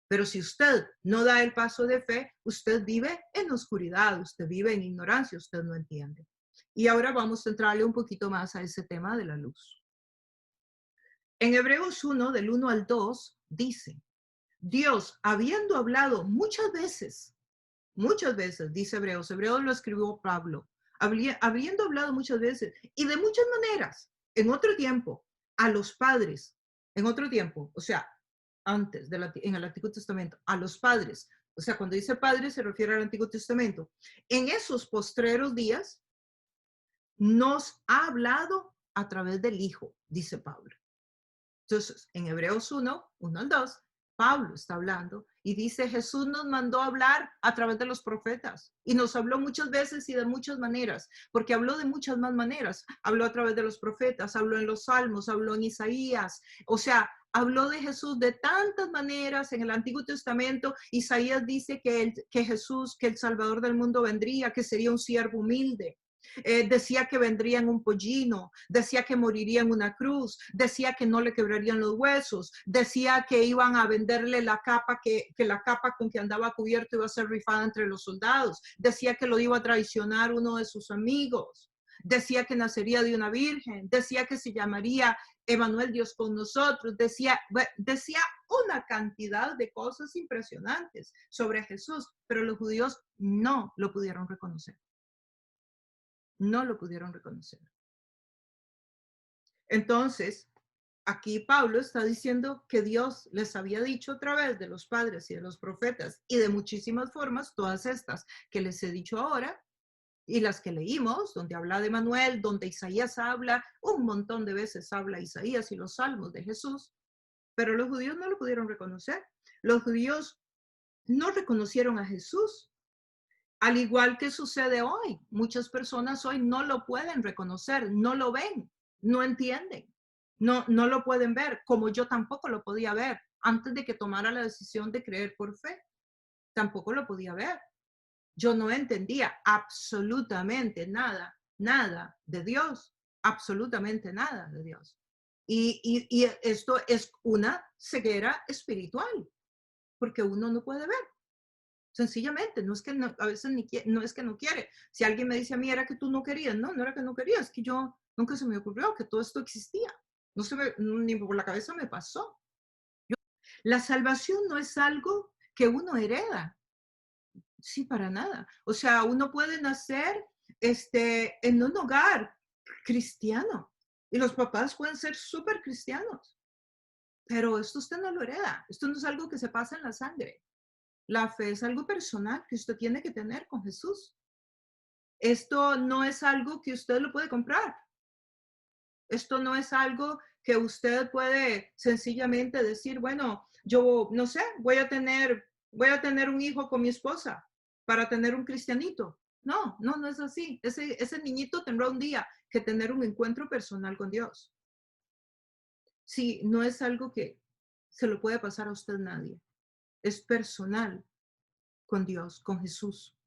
[SPEAKER 1] Pero si usted no da el paso de fe, usted vive en oscuridad, usted vive en ignorancia, usted no entiende. Y ahora vamos a entrarle un poquito más a ese tema de la luz. En Hebreos 1, del 1 al 2, dice, Dios, habiendo hablado muchas veces, dice Hebreos lo escribió Pablo, habiendo hablado muchas veces y de muchas maneras, en otro tiempo, a los padres, en otro tiempo, o sea, antes, en el Antiguo Testamento, a los padres. O sea, cuando dice padre se refiere al Antiguo Testamento. En esos postreros días nos ha hablado a través del Hijo, dice Pablo. Entonces, en Hebreos 1 al 2, Pablo está hablando y dice, Jesús nos mandó a hablar a través de los profetas y nos habló muchas veces y de muchas maneras, porque habló de muchas más maneras. Habló a través de los profetas, habló en los Salmos, habló en Isaías, o sea, habló de Jesús de tantas maneras en el Antiguo Testamento. Isaías dice que Jesús, que el Salvador del mundo vendría, que sería un siervo humilde. Decía que vendría en un pollino, decía que moriría en una cruz, decía que no le quebrarían los huesos, decía que iban a venderle la capa, que la capa con que andaba cubierto iba a ser rifada entre los soldados, decía que lo iba a traicionar uno de sus amigos, decía que nacería de una virgen, decía que se llamaría Emanuel, Dios con nosotros, decía una cantidad de cosas impresionantes sobre Jesús, pero los judíos no lo pudieron reconocer. No lo pudieron reconocer. Entonces, aquí Pablo está diciendo que Dios les había dicho a través de los padres y de los profetas y de muchísimas formas, todas estas que les he dicho ahora y las que leímos, donde habla de Manuel, donde Isaías habla, un montón de veces habla Isaías y los salmos de Jesús, pero los judíos no lo pudieron reconocer. Los judíos no reconocieron a Jesús Al igual que sucede hoy, muchas personas hoy no lo pueden reconocer, no lo ven, no entienden, no lo pueden ver, como yo tampoco lo podía ver antes de que tomara la decisión de creer por fe. Tampoco lo podía ver. Yo no entendía absolutamente nada, nada de Dios, absolutamente nada de Dios. Y esto es una ceguera espiritual, porque uno no puede ver. Sencillamente, no es que no, a veces no es que no quiere. Si alguien me dice a mí, era que tú no querías, no era que no querías, es que yo nunca se me ocurrió que todo esto existía. No se me, ni por la cabeza me pasó. La salvación no es algo que uno hereda. Sí, para nada. O sea, uno puede nacer en un hogar cristiano y los papás pueden ser súper cristianos, pero esto usted no lo hereda. Esto no es algo que se pasa en la sangre. La fe es algo personal que usted tiene que tener con Jesús. Esto no es algo que usted lo puede comprar. Esto no es algo que usted puede sencillamente decir, bueno, yo no sé, voy a tener un hijo con mi esposa para tener un cristianito. No es así. Ese niñito tendrá un día que tener un encuentro personal con Dios. Sí, no es algo que se lo puede pasar a usted nadie. Es personal con Dios, con Jesús.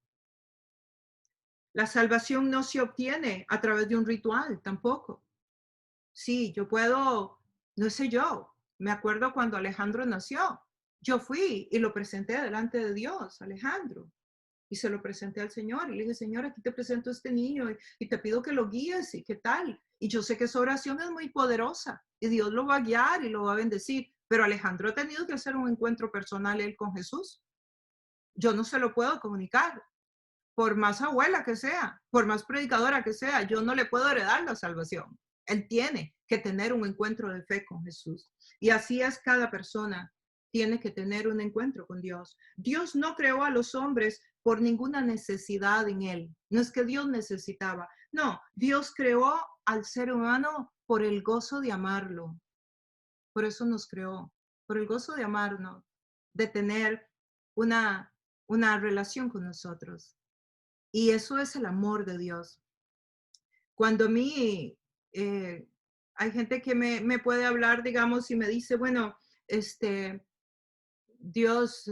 [SPEAKER 1] La salvación no se obtiene a través de un ritual tampoco. Sí, yo puedo, no sé yo, me acuerdo cuando Alejandro nació, yo fui y lo presenté delante de Dios, Alejandro, y se lo presenté al Señor y le dije, Señor, aquí te presento a este niño y te pido que lo guíes y qué tal. Y yo sé que esa oración es muy poderosa y Dios lo va a guiar y lo va a bendecir, pero Alejandro ha tenido que hacer un encuentro personal él con Jesús. Yo no se lo puedo comunicar. Por más abuela que sea, por más predicadora que sea, yo no le puedo heredar la salvación. Él tiene que tener un encuentro de fe con Jesús. Y así es cada persona. Tiene que tener un encuentro con Dios. Dios no creó a los hombres por ninguna necesidad en él. No es que Dios necesitaba. No, Dios creó al ser humano por el gozo de amarlo. Por eso nos creó. Por el gozo de amarnos, de tener una relación con nosotros. Y eso es el amor de Dios. Cuando a mí hay gente que me puede hablar, digamos, y me dice, bueno, Dios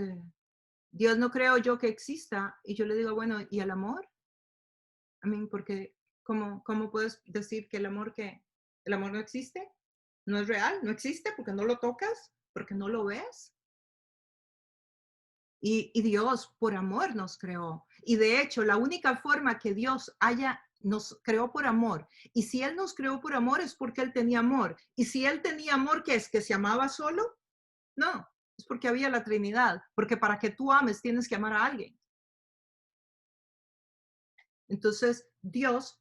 [SPEAKER 1] no creo yo que exista. Y yo le digo, bueno, ¿y el amor? Porque ¿cómo puedes decir que el amor no existe? ¿No es real? ¿No existe porque no lo tocas? ¿Porque no lo ves? Y Dios por amor nos creó. Y de hecho, la única forma que Dios nos creó por amor. Y si Él nos creó por amor es porque Él tenía amor. Y si Él tenía amor, ¿qué es? ¿Que se amaba solo? No, es porque había la Trinidad. Porque para que tú ames tienes que amar a alguien. Entonces, Dios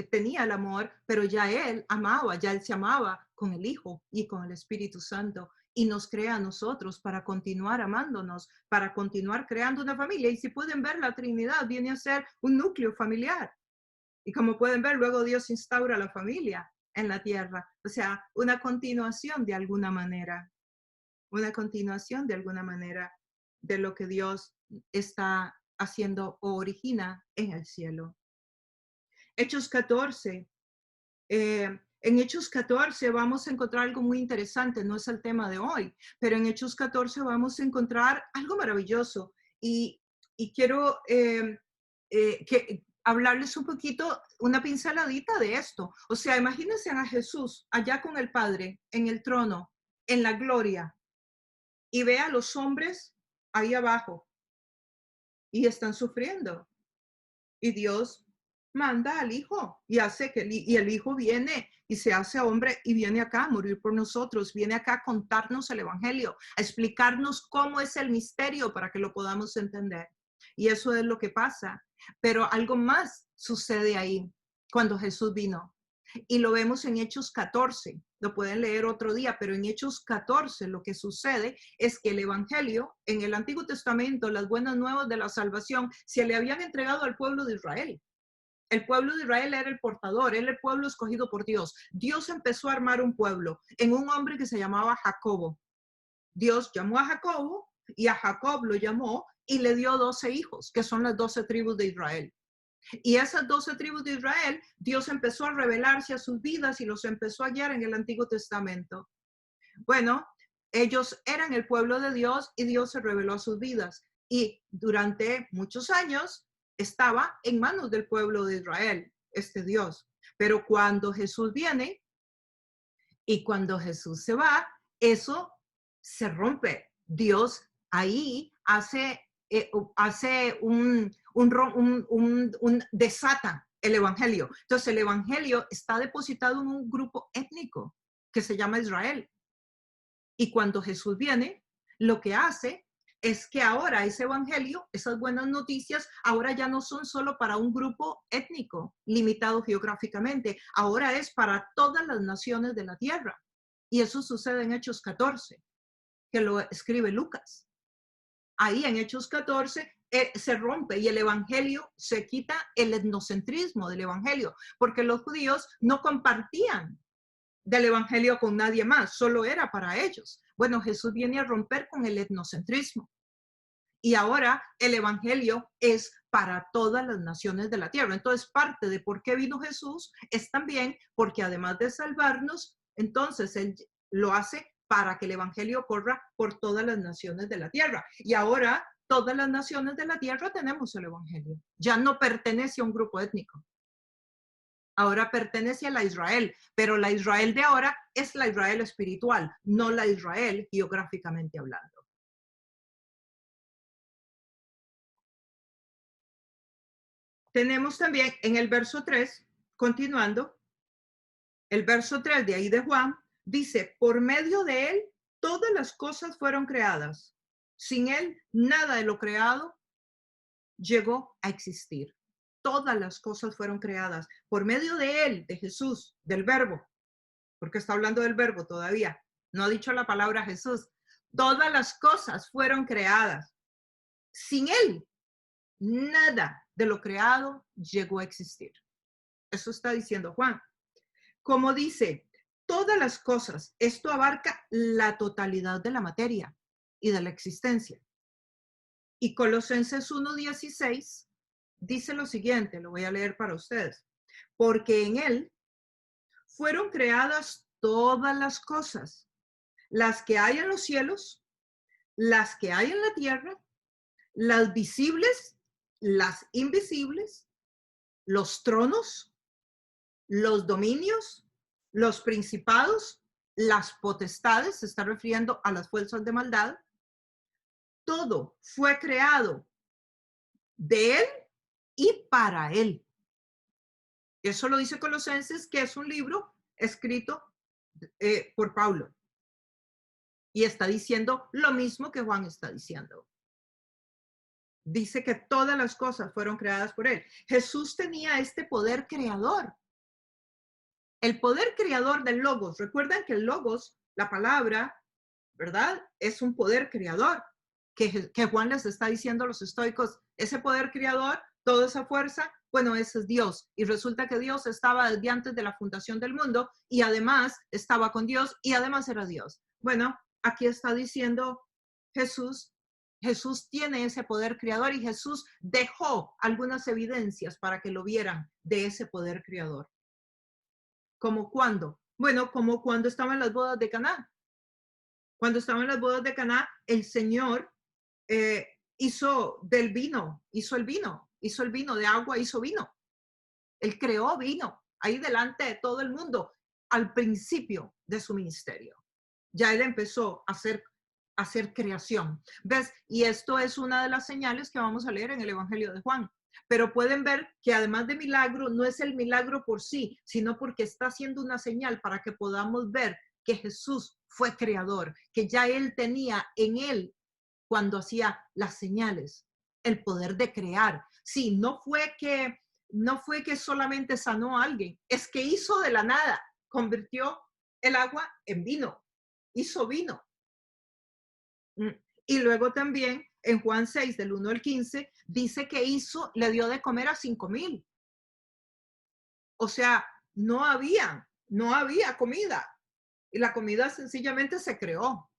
[SPEAKER 1] tenía el amor, pero ya Él amaba, ya Él se amaba con el Hijo y con el Espíritu Santo. Y nos crea a nosotros para continuar amándonos, para continuar creando una familia. Y si pueden ver, la Trinidad viene a ser un núcleo familiar. Y como pueden ver, luego Dios instaura la familia en la tierra. O sea, una continuación de alguna manera. Una continuación de alguna manera de lo que Dios está haciendo o origina en el cielo. Hechos 14. En Hechos 14 vamos a encontrar algo muy interesante, no es el tema de hoy, pero en Hechos 14 vamos a encontrar algo maravilloso y quiero hablarles un poquito, una pinceladita de esto. O sea, imagínense a Jesús allá con el Padre, en el trono, en la gloria, y ve a los hombres ahí abajo y están sufriendo. Y Dios manda al Hijo y hace y el Hijo viene y se hace hombre y viene acá a morir por nosotros, viene acá a contarnos el Evangelio, a explicarnos cómo es el misterio para que lo podamos entender. Y eso es lo que pasa. Pero algo más sucede ahí cuando Jesús vino. Y lo vemos en Hechos 14. Lo pueden leer otro día, pero en Hechos 14 lo que sucede es que el Evangelio, en el Antiguo Testamento, las buenas nuevas de la salvación, se le habían entregado al pueblo de Israel. El pueblo de Israel era el portador, era el pueblo escogido por Dios. Dios empezó a armar un pueblo en un hombre que se llamaba Jacobo. Dios llamó a Jacobo y a Jacob lo llamó y le dio 12 hijos, que son las 12 tribus de Israel. Y esas 12 tribus de Israel, Dios empezó a revelarse a sus vidas y los empezó a guiar en el Antiguo Testamento. Bueno, ellos eran el pueblo de Dios y Dios se reveló a sus vidas. Y durante muchos años estaba en manos del pueblo de Israel, este Dios. Pero cuando Jesús viene y cuando Jesús se va, eso se rompe. Dios ahí desata el evangelio. Entonces el evangelio está depositado en un grupo étnico que se llama Israel. Y cuando Jesús viene, lo que hace es que ahora ese evangelio, esas buenas noticias, ahora ya no son solo para un grupo étnico limitado geográficamente, ahora es para todas las naciones de la tierra. Y eso sucede en Hechos 14, que lo escribe Lucas. Ahí en Hechos 14 se rompe y el evangelio se quita el etnocentrismo del evangelio, porque los judíos no compartían del evangelio con nadie más, solo era para ellos. Bueno, Jesús viene a romper con el etnocentrismo. Y ahora el evangelio es para todas las naciones de la tierra. Entonces, parte de por qué vino Jesús es también porque además de salvarnos, entonces Él lo hace para que el evangelio corra por todas las naciones de la tierra. Y ahora todas las naciones de la tierra tenemos el evangelio. Ya no pertenece a un grupo étnico. Ahora pertenece a la Israel, pero la Israel de ahora es la Israel espiritual, no la Israel geográficamente hablando. Tenemos también en el verso 3, continuando, el verso 3 de ahí de Juan, dice, por medio de él todas las cosas fueron creadas. Sin él, nada de lo creado llegó a existir. Todas las cosas fueron creadas por medio de él, de Jesús, del verbo, porque está hablando del verbo todavía. No ha dicho la palabra Jesús. Todas las cosas fueron creadas. Sin él, nada de lo creado llegó a existir. Eso está diciendo Juan. Como dice, todas las cosas, esto abarca la totalidad de la materia y de la existencia. Y Colosenses 1:16 dice lo siguiente, lo voy a leer para ustedes. Porque en él fueron creadas todas las cosas, las que hay en los cielos, las que hay en la tierra, las visibles, las invisibles, los tronos, los dominios, los principados, las potestades, se está refiriendo a las fuerzas de maldad. Todo fue creado de él y para él. Eso lo dice Colosenses, que es un libro escrito por Pablo. Y está diciendo lo mismo que Juan está diciendo. Dice que todas las cosas fueron creadas por él. Jesús tenía este poder creador. El poder creador del Logos. Recuerdan que el Logos, la palabra, ¿verdad? Es un poder creador. Que Juan les está diciendo a los estoicos, ese poder creador, toda esa fuerza, bueno, ese es Dios. Y resulta que Dios estaba desde antes de la fundación del mundo y además estaba con Dios y además era Dios. Bueno, aquí está diciendo Jesús tiene ese poder creador y Jesús dejó algunas evidencias para que lo vieran de ese poder creador. ¿Cómo cuándo? Bueno, como cuando estaban las bodas de Caná. Cuando estaban las bodas de Caná, el Señor hizo el vino de agua, hizo vino. Él creó vino ahí delante de todo el mundo al principio de su ministerio. Ya él empezó a hacer creación. ¿Ves? Y esto es una de las señales que vamos a leer en el Evangelio de Juan. Pero pueden ver que además de milagro, no es el milagro por sí, sino porque está haciendo una señal para que podamos ver que Jesús fue creador, que ya él tenía en él, cuando hacía las señales, el poder de crear. Sí, no fue que solamente sanó a alguien, es que hizo de la nada, convirtió el agua en vino, hizo vino. Y luego también en Juan 6, del 1 al 15, dice que le dio de comer a 5,000. O sea, no había comida. Y la comida sencillamente se creó.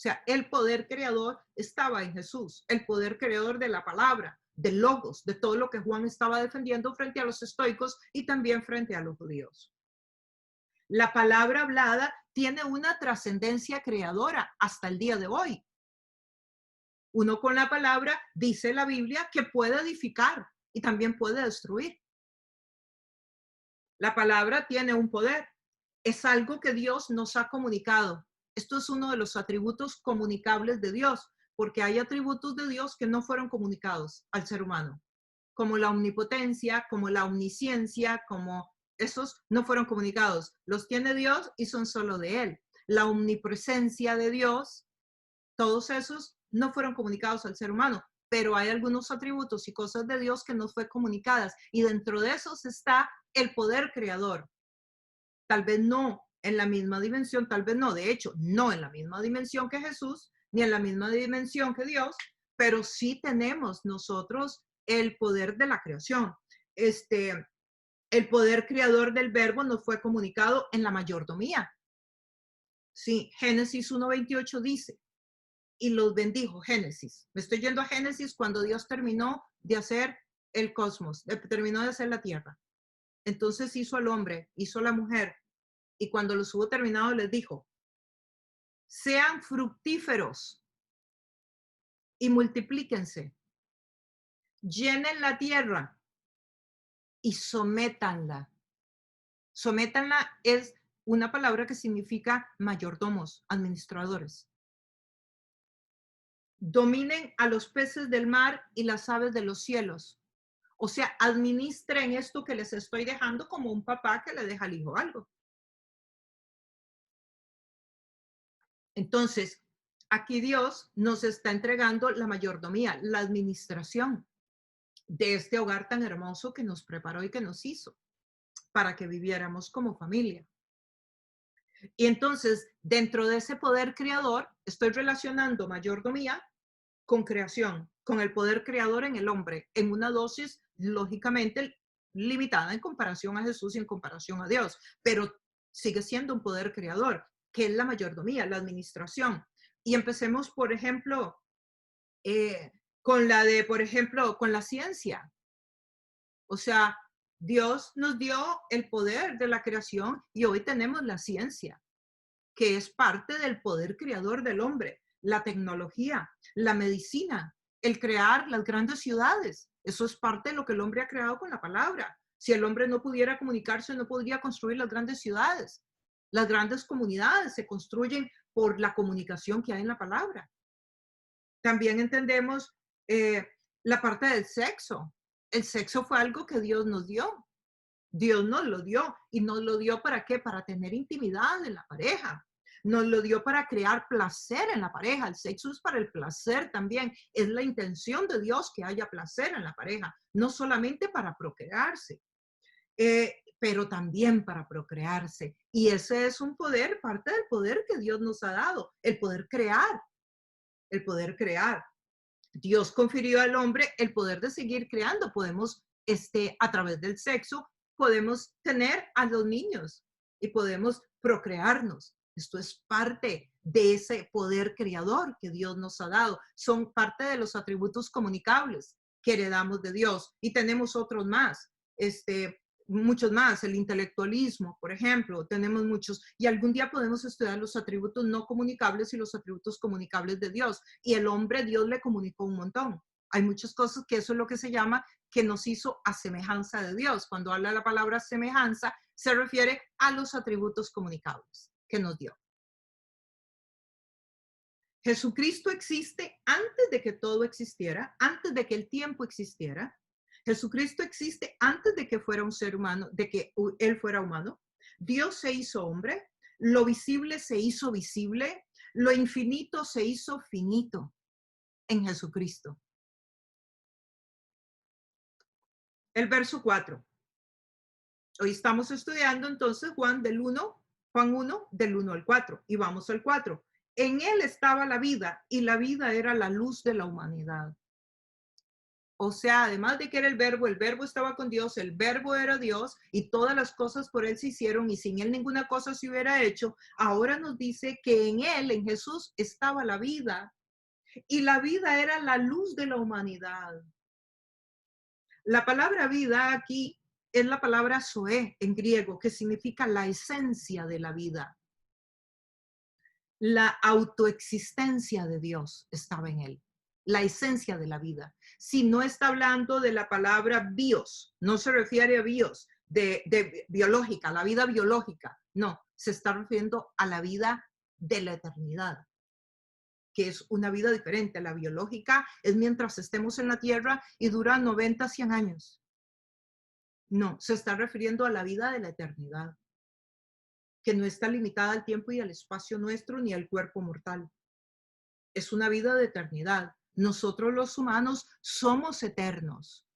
[SPEAKER 1] sea, el poder creador estaba en Jesús, el poder creador de la palabra, del logos, de todo lo que Juan estaba defendiendo frente a los estoicos y también frente a los judíos. La palabra hablada tiene una trascendencia creadora hasta el día de hoy. Uno con la palabra, dice la Biblia, que puede edificar y también puede destruir. La palabra tiene un poder. Es algo que Dios nos ha comunicado. Esto es uno de los atributos comunicables de Dios, porque hay atributos de Dios que no fueron comunicados al ser humano, como la omnipotencia, como la omnisciencia, como esos no fueron comunicados. Los tiene Dios y son solo de Él. La omnipresencia de Dios, todos esos no fueron comunicados al ser humano, pero hay algunos atributos y cosas de Dios que nos fue comunicadas y dentro de esos está el poder creador. Tal vez no en la misma dimensión, tal vez no, de hecho, no en la misma dimensión que Jesús, ni en la misma dimensión que Dios, pero sí tenemos nosotros el poder de la creación. El poder creador del verbo nos fue comunicado en la mayordomía. Sí, Génesis 1:28 dice, y los bendijo, Génesis. Me estoy yendo a Génesis cuando Dios terminó de hacer el cosmos, terminó de hacer la tierra. Entonces hizo al hombre, hizo a la mujer, y cuando los hubo terminado les dijo, sean fructíferos y multiplíquense, llenen la tierra y sométanla. Sométanla es una palabra que significa mayordomos, administradores. Dominen a los peces del mar y las aves de los cielos. O sea, administren esto que les estoy dejando como un papá que le deja al hijo algo. Entonces, aquí Dios nos está entregando la mayordomía, la administración de este hogar tan hermoso que nos preparó y que nos hizo para que viviéramos como familia. Y entonces, dentro de ese poder creador, estoy relacionando mayordomía con creación, con el poder creador en el hombre, en una dosis lógicamente limitada en comparación a Jesús y en comparación a Dios, pero sigue siendo un poder creador, que es la mayordomía, la administración. Y empecemos, por ejemplo, con la ciencia. O sea, Dios nos dio el poder de la creación y hoy tenemos la ciencia, que es parte del poder creador del hombre, la tecnología, la medicina, el crear las grandes ciudades. Eso es parte de lo que el hombre ha creado con la palabra. Si el hombre no pudiera comunicarse, no podría construir las grandes ciudades. Las grandes comunidades se construyen por la comunicación que hay en la palabra. También entendemos la parte del sexo. El sexo fue algo que Dios nos dio. Dios nos lo dio. ¿Y nos lo dio para qué? Para tener intimidad en la pareja. Nos lo dio para crear placer en la pareja. El sexo es para el placer también. Es la intención de Dios que haya placer en la pareja. No solamente para procrearse, pero también para procrearse. Y ese es un poder, parte del poder que Dios nos ha dado. El poder crear. El poder crear. Dios confirió al hombre el poder de seguir creando. Podemos, a través del sexo, podemos tener a los niños y podemos procrearnos. Esto es parte de ese poder creador que Dios nos ha dado. Son parte de los atributos comunicables que heredamos de Dios. Y tenemos otros más, muchos más, el intelectualismo, por ejemplo, tenemos muchos. Y algún día podemos estudiar los atributos no comunicables y los atributos comunicables de Dios. Y el hombre, Dios le comunicó un montón. Hay muchas cosas que eso es lo que se llama que nos hizo a semejanza de Dios. Cuando habla la palabra semejanza, se refiere a los atributos comunicables que nos dio. Jesucristo existe antes de que todo existiera, antes de que el tiempo existiera. Jesucristo existe antes de que fuera un ser humano, de que Él fuera humano. Dios se hizo hombre, lo visible se hizo visible, lo infinito se hizo finito en Jesucristo. El verso 4. Hoy estamos estudiando entonces Juan 1, del 1 al 4. Y vamos al 4. En Él estaba la vida y la vida era la luz de la humanidad. O sea, además de que era el verbo estaba con Dios, el verbo era Dios y todas las cosas por él se hicieron y sin él ninguna cosa se hubiera hecho. Ahora nos dice que en él, en Jesús, estaba la vida y la vida era la luz de la humanidad. La palabra vida aquí es la palabra zoe en griego, que significa la esencia de la vida. La autoexistencia de Dios estaba en él. La esencia de la vida. Si no está hablando de la palabra bios, no se refiere a bios, de biológica, la vida biológica, no, se está refiriendo a la vida de la eternidad, que es una vida diferente. La biológica es mientras estemos en la tierra y dura 90, 100 años. No, se está refiriendo a la vida de la eternidad, que no está limitada al tiempo y al espacio nuestro ni al cuerpo mortal. Es una vida de eternidad. Nosotros los humanos somos eternos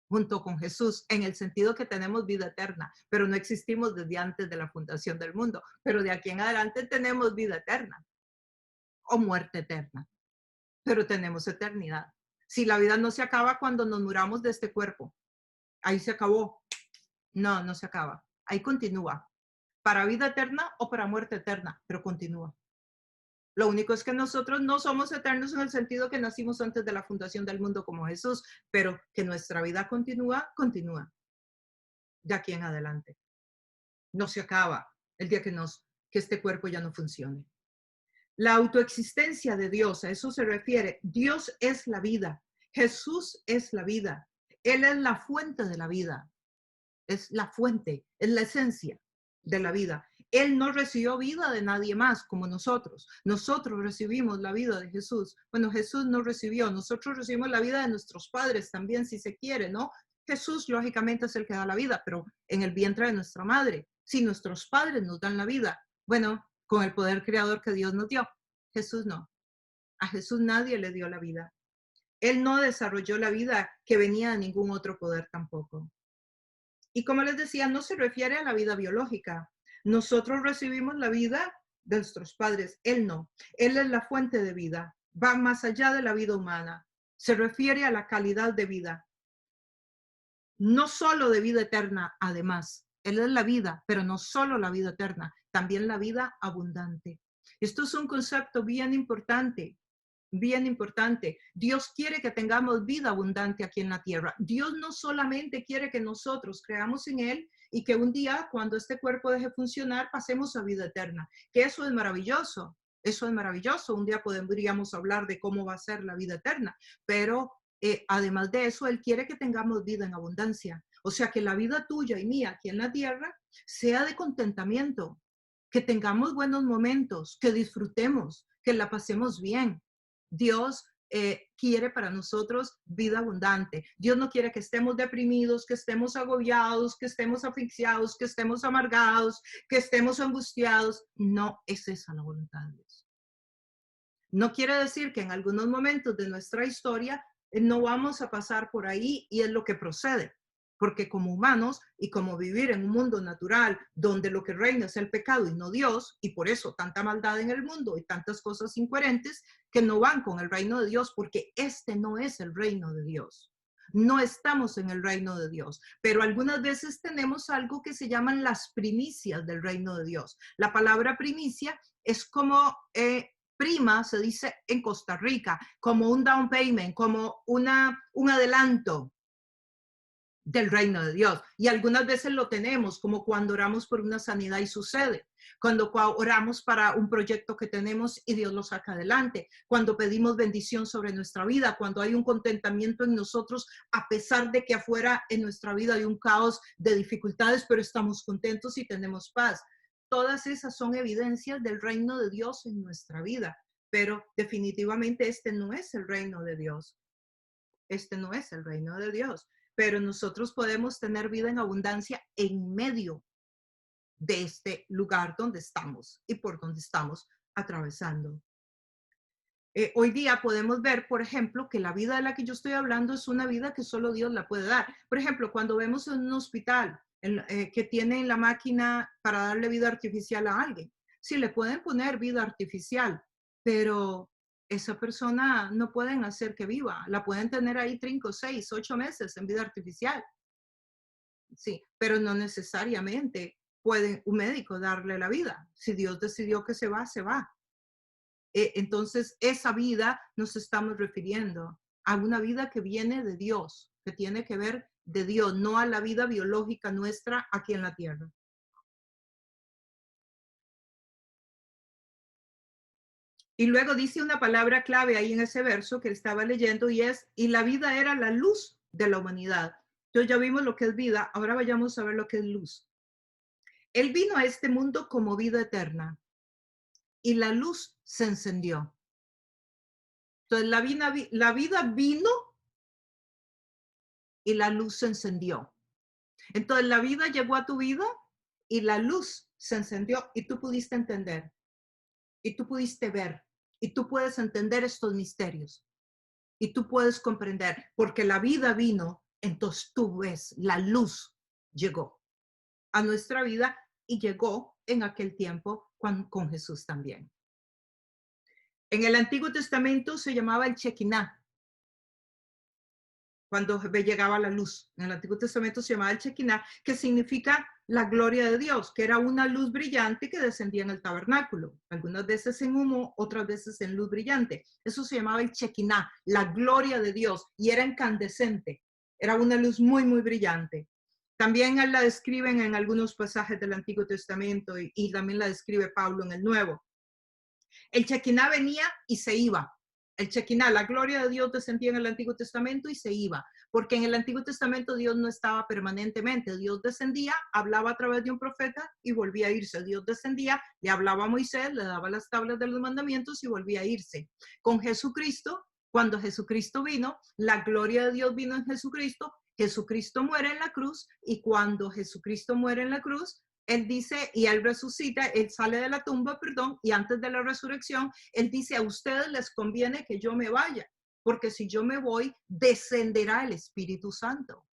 [SPEAKER 1] junto con Jesús, en el sentido que tenemos vida eterna, pero no existimos desde antes de la fundación del mundo, pero de aquí en adelante tenemos vida eterna o muerte eterna, pero tenemos eternidad. Si la vida no se acaba cuando nos muramos de este cuerpo, ahí se acabó. No, no se acaba, ahí continúa, para vida eterna o para muerte eterna, pero continúa. Lo único es que nosotros no somos eternos en el sentido que nacimos antes de la fundación del mundo como Jesús, pero que nuestra vida continúa, continúa. De aquí en adelante. No se acaba el día que este cuerpo ya no funcione. La autoexistencia de Dios, a eso se refiere. Dios es la vida. Jesús es la vida. Él es la fuente de la vida. Es la fuente, es la esencia de la vida. Él no recibió vida de nadie más como nosotros. Nosotros recibimos la vida de Jesús. Bueno, Jesús no recibió. Nosotros recibimos la vida de nuestros padres también, si se quiere, ¿no? Jesús, lógicamente, es el que da la vida, pero en el vientre de nuestra madre. Si nuestros padres nos dan la vida, bueno, con el poder creador que Dios nos dio. Jesús no. A Jesús nadie le dio la vida. Él no desarrolló la vida que venía de ningún otro poder tampoco. Y como les decía, no se refiere a la vida biológica. Nosotros recibimos la vida de nuestros padres, él no. Él es la fuente de vida, va más allá de la vida humana. Se refiere a la calidad de vida. No solo de vida eterna, además. Él es la vida, pero no solo la vida eterna, también la vida abundante. Esto es un concepto bien importante. Bien importante. Dios quiere que tengamos vida abundante aquí en la tierra. Dios no solamente quiere que nosotros creamos en Él y que un día, cuando este cuerpo deje funcionar, pasemos a vida eterna. Que eso es maravilloso. Eso es maravilloso. Un día podríamos hablar de cómo va a ser la vida eterna. Pero además de eso, Él quiere que tengamos vida en abundancia. O sea, que la vida tuya y mía aquí en la tierra sea de contentamiento. Que tengamos buenos momentos, que disfrutemos, que la pasemos bien. Dios quiere para nosotros vida abundante. Dios no quiere que estemos deprimidos, que estemos agobiados, que estemos asfixiados, que estemos amargados, que estemos angustiados. No es esa la voluntad de Dios. No quiere decir que en algunos momentos de nuestra historia no vamos a pasar por ahí y es lo que procede. Porque como humanos y como vivir en un mundo natural donde lo que reina es el pecado y no Dios, y por eso tanta maldad en el mundo y tantas cosas incoherentes que no van con el reino de Dios, porque este no es el reino de Dios. No estamos en el reino de Dios, pero algunas veces tenemos algo que se llaman las primicias del reino de Dios. La palabra primicia es como prima, se dice en Costa Rica, como un down payment, como un adelanto del reino de Dios. Y algunas veces lo tenemos, como cuando oramos por una sanidad y sucede, cuando oramos para un proyecto que tenemos y Dios lo saca adelante, cuando pedimos bendición sobre nuestra vida, cuando hay un contentamiento en nosotros, a pesar de que afuera en nuestra vida hay un caos de dificultades, pero estamos contentos y tenemos paz. Todas esas son evidencias del reino de Dios en nuestra vida, pero definitivamente este no es el reino de Dios. Este no es el reino de Dios. Pero nosotros podemos tener vida en abundancia en medio de este lugar donde estamos y por donde estamos atravesando. Hoy día podemos ver, por ejemplo, que la vida de la que yo estoy hablando es una vida que solo Dios la puede dar. Por ejemplo, cuando vemos en un hospital que tienen la máquina para darle vida artificial a alguien, sí le pueden poner vida artificial, pero esa persona no pueden hacer que viva. La pueden tener ahí 5, 6, 8 meses en vida artificial. Sí, pero no necesariamente puede un médico darle la vida. Si Dios decidió que se va, se va. Entonces, esa vida nos estamos refiriendo a una vida que viene de Dios, que tiene que ver de Dios, no a la vida biológica nuestra aquí en la tierra. Y luego dice una palabra clave ahí en ese verso que estaba leyendo y es, y la vida era la luz de la humanidad. Entonces ya vimos lo que es vida, ahora vayamos a ver lo que es luz. Él vino a este mundo como vida eterna y la luz se encendió. Entonces la vida vino y la luz se encendió. Entonces la vida llegó a tu vida y la luz se encendió y tú pudiste entender y tú pudiste ver y tú puedes entender estos misterios y tú puedes comprender porque la vida vino, entonces tú ves, la luz llegó a nuestra vida y llegó en aquel tiempo con Jesús también. En el Antiguo Testamento se llamaba el Shekinah. Cuando llegaba la luz. En el Antiguo Testamento se llamaba el Shekinah, que significa la gloria de Dios, que era una luz brillante que descendía en el tabernáculo. Algunas veces en humo, otras veces en luz brillante. Eso se llamaba el Shekinah, la gloria de Dios, y era incandescente. Era una luz muy, muy brillante. También la describen en algunos pasajes del Antiguo Testamento y también la describe Pablo en el Nuevo. El Shekinah venía y se iba. El Shekinah, la gloria de Dios descendía en el Antiguo Testamento y se iba, porque en el Antiguo Testamento Dios no estaba permanentemente. Dios descendía, hablaba a través de un profeta y volvía a irse. Dios descendía, le hablaba a Moisés, le daba las tablas de los mandamientos y volvía a irse. Con Jesucristo, cuando Jesucristo vino, la gloria de Dios vino en Jesucristo, Jesucristo muere en la cruz y cuando Jesucristo muere en la cruz, Él dice, y Él resucita, Él sale de la tumba, y antes de la resurrección, Él dice, a ustedes les conviene que yo me vaya, porque si yo me voy, descenderá el Espíritu Santo,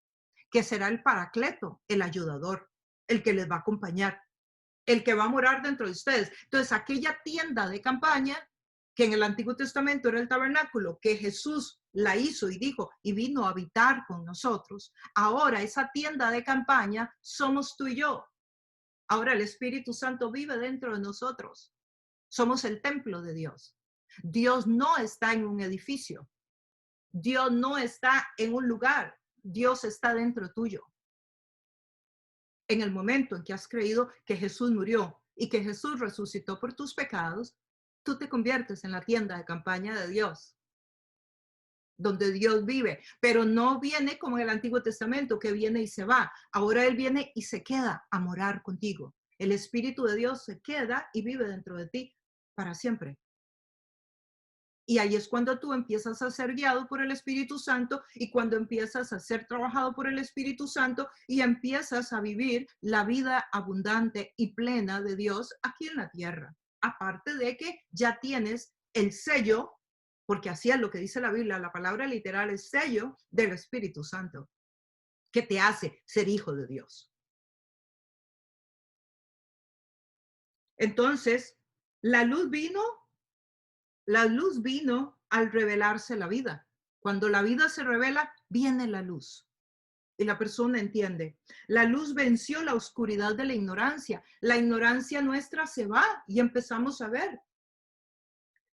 [SPEAKER 1] que será el Paracleto, el ayudador, el que les va a acompañar, el que va a morar dentro de ustedes. Entonces, aquella tienda de campaña, que en el Antiguo Testamento era el tabernáculo, que Jesús la hizo y dijo, y vino a habitar con nosotros, ahora esa tienda de campaña somos tú y yo. Ahora el Espíritu Santo vive dentro de nosotros. Somos el templo de Dios. Dios no está en un edificio. Dios no está en un lugar. Dios está dentro tuyo. En el momento en que has creído que Jesús murió y que Jesús resucitó por tus pecados, tú te conviertes en la tienda de campaña de Dios, donde Dios vive, pero no viene como en el Antiguo Testamento, que viene y se va. Ahora Él viene y se queda a morar contigo. El Espíritu de Dios se queda y vive dentro de ti para siempre. Y ahí es cuando tú empiezas a ser guiado por el Espíritu Santo y cuando empiezas a ser trabajado por el Espíritu Santo y empiezas a vivir la vida abundante y plena de Dios aquí en la tierra. Aparte de que ya tienes el sello, porque así es lo que dice la Biblia, la palabra literal es sello del Espíritu Santo, que te hace ser hijo de Dios. Entonces, la luz vino al revelarse la vida. Cuando la vida se revela, viene la luz. Y la persona entiende. La luz venció la oscuridad de la ignorancia. La ignorancia nuestra se va y empezamos a ver.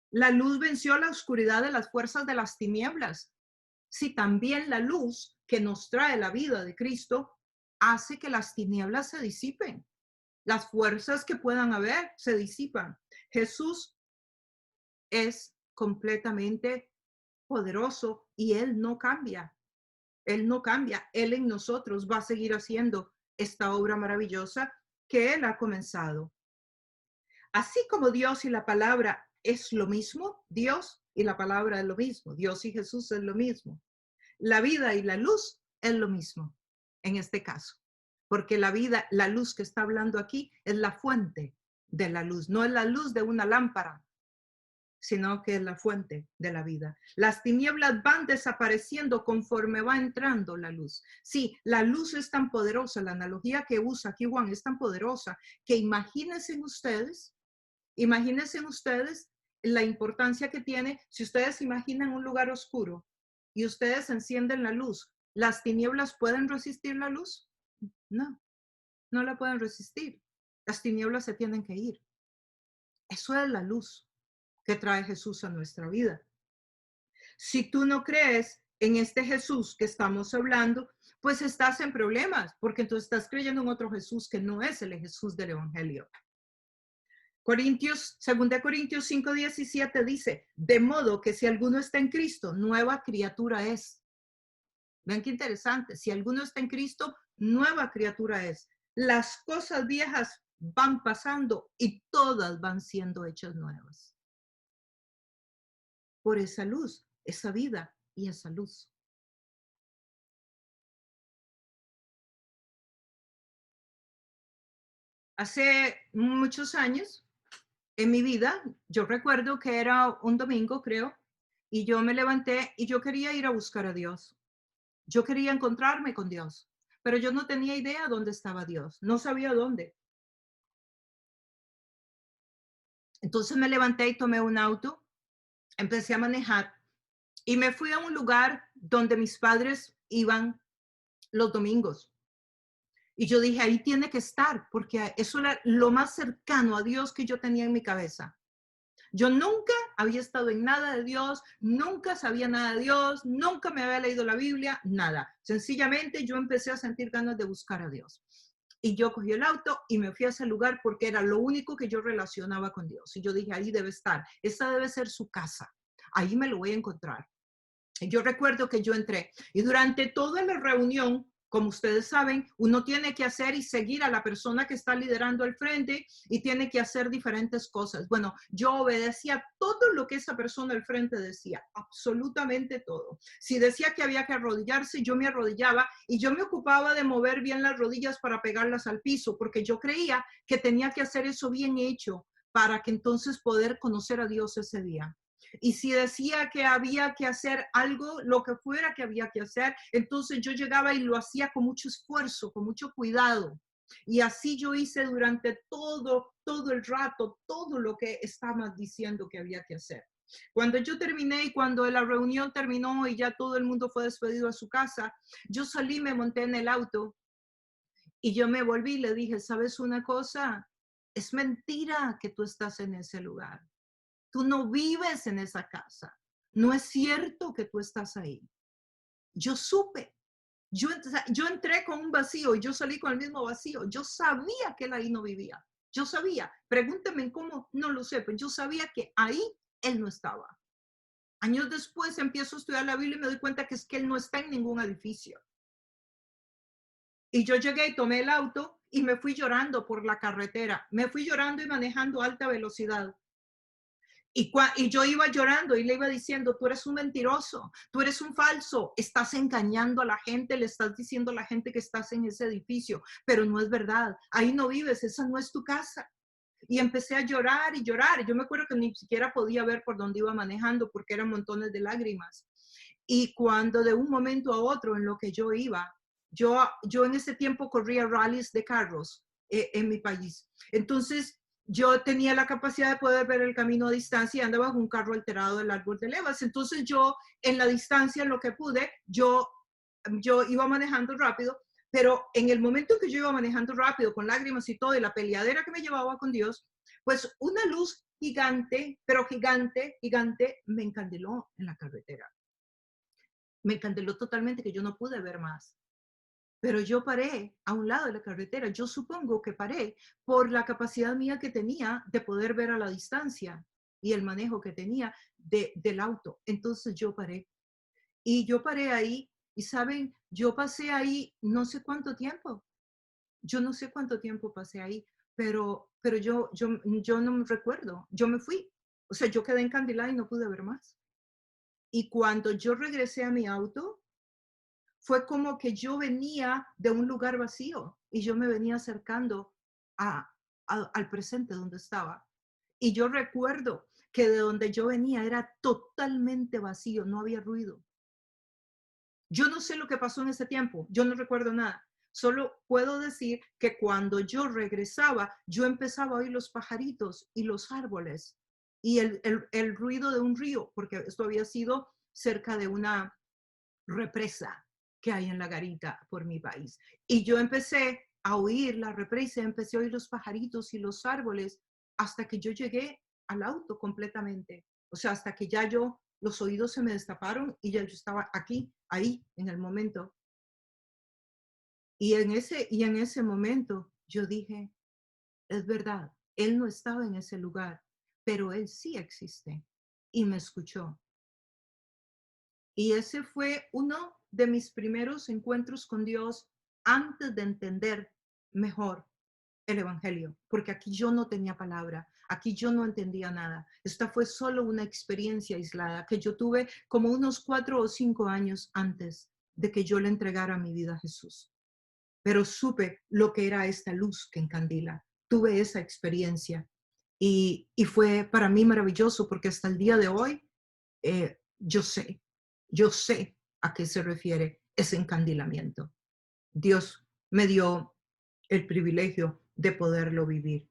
[SPEAKER 1] La luz venció la oscuridad de las fuerzas de las tinieblas. Sí, también la luz que nos trae la vida de Cristo hace que las tinieblas se disipen. Las fuerzas que puedan haber se disipan. Jesús es completamente poderoso y Él no cambia. Él no cambia. Él en nosotros va a seguir haciendo esta obra maravillosa que Él ha comenzado. Así como Dios y la palabra es lo mismo, Dios y la palabra es lo mismo, Dios y Jesús es lo mismo. La vida y la luz es lo mismo en este caso, porque la vida, la luz que está hablando aquí es la fuente de la luz, no es la luz de una lámpara, sino que es la fuente de la vida. Las tinieblas van desapareciendo conforme va entrando la luz. Sí, la luz es tan poderosa, la analogía que usa aquí Juan es tan poderosa que imagínense ustedes la importancia que tiene. Si ustedes imaginan un lugar oscuro y ustedes encienden la luz, ¿las tinieblas pueden resistir la luz? No, no la pueden resistir. Las tinieblas se tienen que ir. Eso es la luz que trae Jesús a nuestra vida. Si tú no crees en este Jesús que estamos hablando, pues estás en problemas, porque entonces estás creyendo en otro Jesús que no es el Jesús del Evangelio. 2 Corintios 5:17 dice, de modo que si alguno está en Cristo, nueva criatura es. Vean qué interesante, si alguno está en Cristo, nueva criatura es. Las cosas viejas van pasando y todas van siendo hechas nuevas. Por esa luz, esa vida y esa luz. Hace muchos años en mi vida, yo recuerdo que era un domingo, creo, y yo me levanté y yo quería ir a buscar a Dios. Yo quería encontrarme con Dios, pero yo no tenía idea dónde estaba Dios, no sabía dónde. Entonces me levanté y tomé un auto, empecé a manejar y me fui a un lugar donde mis padres iban los domingos. Y yo dije, ahí tiene que estar, porque eso era lo más cercano a Dios que yo tenía en mi cabeza. Yo nunca había estado en nada de Dios, nunca sabía nada de Dios, nunca me había leído la Biblia, nada. Sencillamente yo empecé a sentir ganas de buscar a Dios. Y yo cogí el auto y me fui a ese lugar porque era lo único que yo relacionaba con Dios. Y yo dije, ahí debe estar, esta debe ser su casa, ahí me lo voy a encontrar. Y yo recuerdo que yo entré y durante toda la reunión, como ustedes saben, uno tiene que hacer y seguir a la persona que está liderando al frente y tiene que hacer diferentes cosas. Bueno, yo obedecía todo lo que esa persona al frente decía, absolutamente todo. Si decía que había que arrodillarse, yo me arrodillaba y yo me ocupaba de mover bien las rodillas para pegarlas al piso, porque yo creía que tenía que hacer eso bien hecho para que entonces poder conocer a Dios ese día. Y si decía que había que hacer algo, lo que fuera que había que hacer, entonces yo llegaba y lo hacía con mucho esfuerzo, con mucho cuidado. Y así yo hice durante todo el rato, todo lo que estaba diciendo que había que hacer. Cuando yo terminé y cuando la reunión terminó y ya todo el mundo fue despedido a su casa, yo salí, me monté en el auto y yo me volví y le dije, ¿sabes una cosa? Es mentira que tú estás en ese lugar. Tú no vives en esa casa. No es cierto que tú estás ahí. Yo supe. Yo entré con un vacío y yo salí con el mismo vacío. Yo sabía que él ahí no vivía. Yo sabía. Pregúntenme cómo, no lo sé, pero yo sabía que ahí él no estaba. Años después empiezo a estudiar la Biblia y me doy cuenta que es que él no está en ningún edificio. Y yo llegué y tomé el auto y me fui llorando por la carretera. Me fui llorando y manejando a alta velocidad. Y yo iba llorando y le iba diciendo, tú eres un mentiroso, tú eres un falso, estás engañando a la gente, le estás diciendo a la gente que estás en ese edificio, pero no es verdad, ahí no vives, esa no es tu casa. Y empecé a llorar y llorar. Yo me acuerdo que ni siquiera podía ver por dónde iba manejando porque eran montones de lágrimas. Y cuando de un momento a otro en lo que yo iba, yo en ese tiempo corría rallies de carros en mi país. Entonces, yo tenía la capacidad de poder ver el camino a distancia y andaba con un carro alterado del árbol de levas. Entonces yo, en la distancia, en lo que pude, yo iba manejando rápido, pero en el momento que yo iba manejando rápido, con lágrimas y todo, y la peleadera que me llevaba con Dios, pues una luz gigante, pero gigante, gigante, me encandeló en la carretera. Me encandeló totalmente que yo no pude ver más. Pero yo paré a un lado de la carretera. Yo supongo que paré por la capacidad mía que tenía de poder ver a la distancia y el manejo que tenía del auto. Entonces yo paré. Y yo paré ahí y, ¿saben? Yo pasé ahí no sé cuánto tiempo. Yo no sé cuánto tiempo pasé ahí, pero yo no me recuerdo. Yo me fui. O sea, yo quedé encandilada y no pude ver más. Y cuando yo regresé a mi auto, fue como que yo venía de un lugar vacío y yo me venía acercando al presente donde estaba. Y yo recuerdo que de donde yo venía era totalmente vacío, no había ruido. Yo no sé lo que pasó en ese tiempo, yo no recuerdo nada. Solo puedo decir que cuando yo regresaba, yo empezaba a oír los pajaritos y los árboles y el ruido de un río, porque esto había sido cerca de una represa que hay en la garita por mi país. Y yo empecé a oír la represa, empecé a oír los pajaritos y los árboles hasta que yo llegué al auto completamente. O sea, hasta que ya los oídos se me destaparon y ya yo estaba aquí, ahí, en el momento. Y en ese momento yo dije, es verdad, él no estaba en ese lugar, pero él sí existe y me escuchó. Y ese fue uno de mis primeros encuentros con Dios antes de entender mejor el Evangelio, porque aquí yo no tenía palabra, aquí yo no entendía nada. Esta fue solo una experiencia aislada que yo tuve como unos 4 o 5 años antes de que yo le entregara mi vida a Jesús. Pero supe lo que era esta luz que encandila. Tuve esa experiencia y fue para mí maravilloso porque hasta el día de hoy yo sé a qué se refiere ese encandilamiento. Dios me dio el privilegio de poderlo vivir.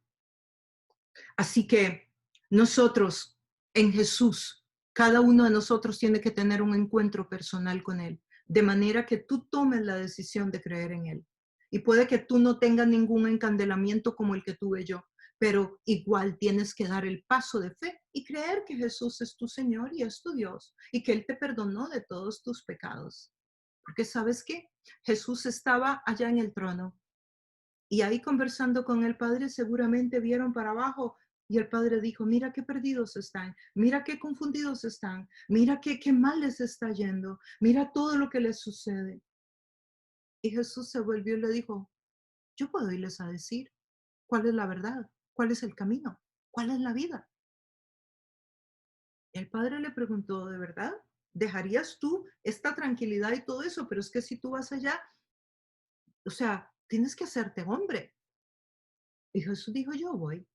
[SPEAKER 1] Así que nosotros en Jesús, cada uno de nosotros tiene que tener un encuentro personal con Él, de manera que tú tomes la decisión de creer en Él. Y puede que tú no tengas ningún encandelamiento como el que tuve yo, pero igual tienes que dar el paso de fe y creer que Jesús es tu Señor y es tu Dios y que Él te perdonó de todos tus pecados. Porque ¿sabes qué? Jesús estaba allá en el trono y ahí conversando con el Padre seguramente vieron para abajo y el Padre dijo, mira qué perdidos están, mira qué confundidos están, mira qué mal les está yendo, mira todo lo que les sucede. Y Jesús se volvió y le dijo, yo puedo irles a decir cuál es la verdad, cuál es el camino, cuál es la vida. El Padre le preguntó, ¿de verdad? ¿Dejarías tú esta tranquilidad y todo eso? Pero es que si tú vas allá, o sea, tienes que hacerte hombre. Y Jesús dijo, yo voy.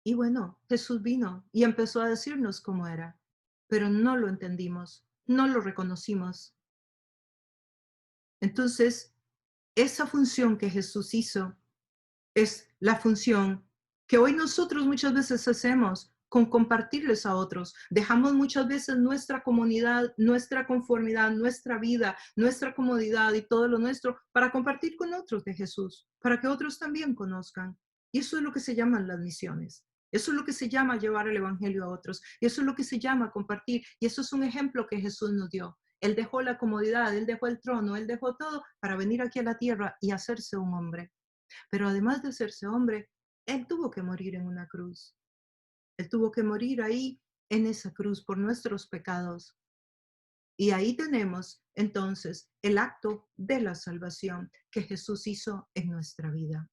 [SPEAKER 1] Y bueno, Jesús vino y empezó a decirnos cómo era, pero no lo entendimos, no lo reconocimos. Entonces, esa función que Jesús hizo es la función que hoy nosotros muchas veces hacemos con compartirles a otros. Dejamos muchas veces nuestra comunidad, nuestra conformidad, nuestra vida, nuestra comodidad y todo lo nuestro para compartir con otros de Jesús, para que otros también conozcan. Y eso es lo que se llaman las misiones. Eso es lo que se llama llevar el evangelio a otros. Y eso es lo que se llama compartir. Y eso es un ejemplo que Jesús nos dio. Él dejó la comodidad, él dejó el trono, él dejó todo para venir aquí a la tierra y hacerse un hombre. Pero además de hacerse hombre, él tuvo que morir en una cruz. Él tuvo que morir ahí en esa cruz por nuestros pecados. Y ahí tenemos entonces el acto de la salvación que Jesús hizo en nuestra vida.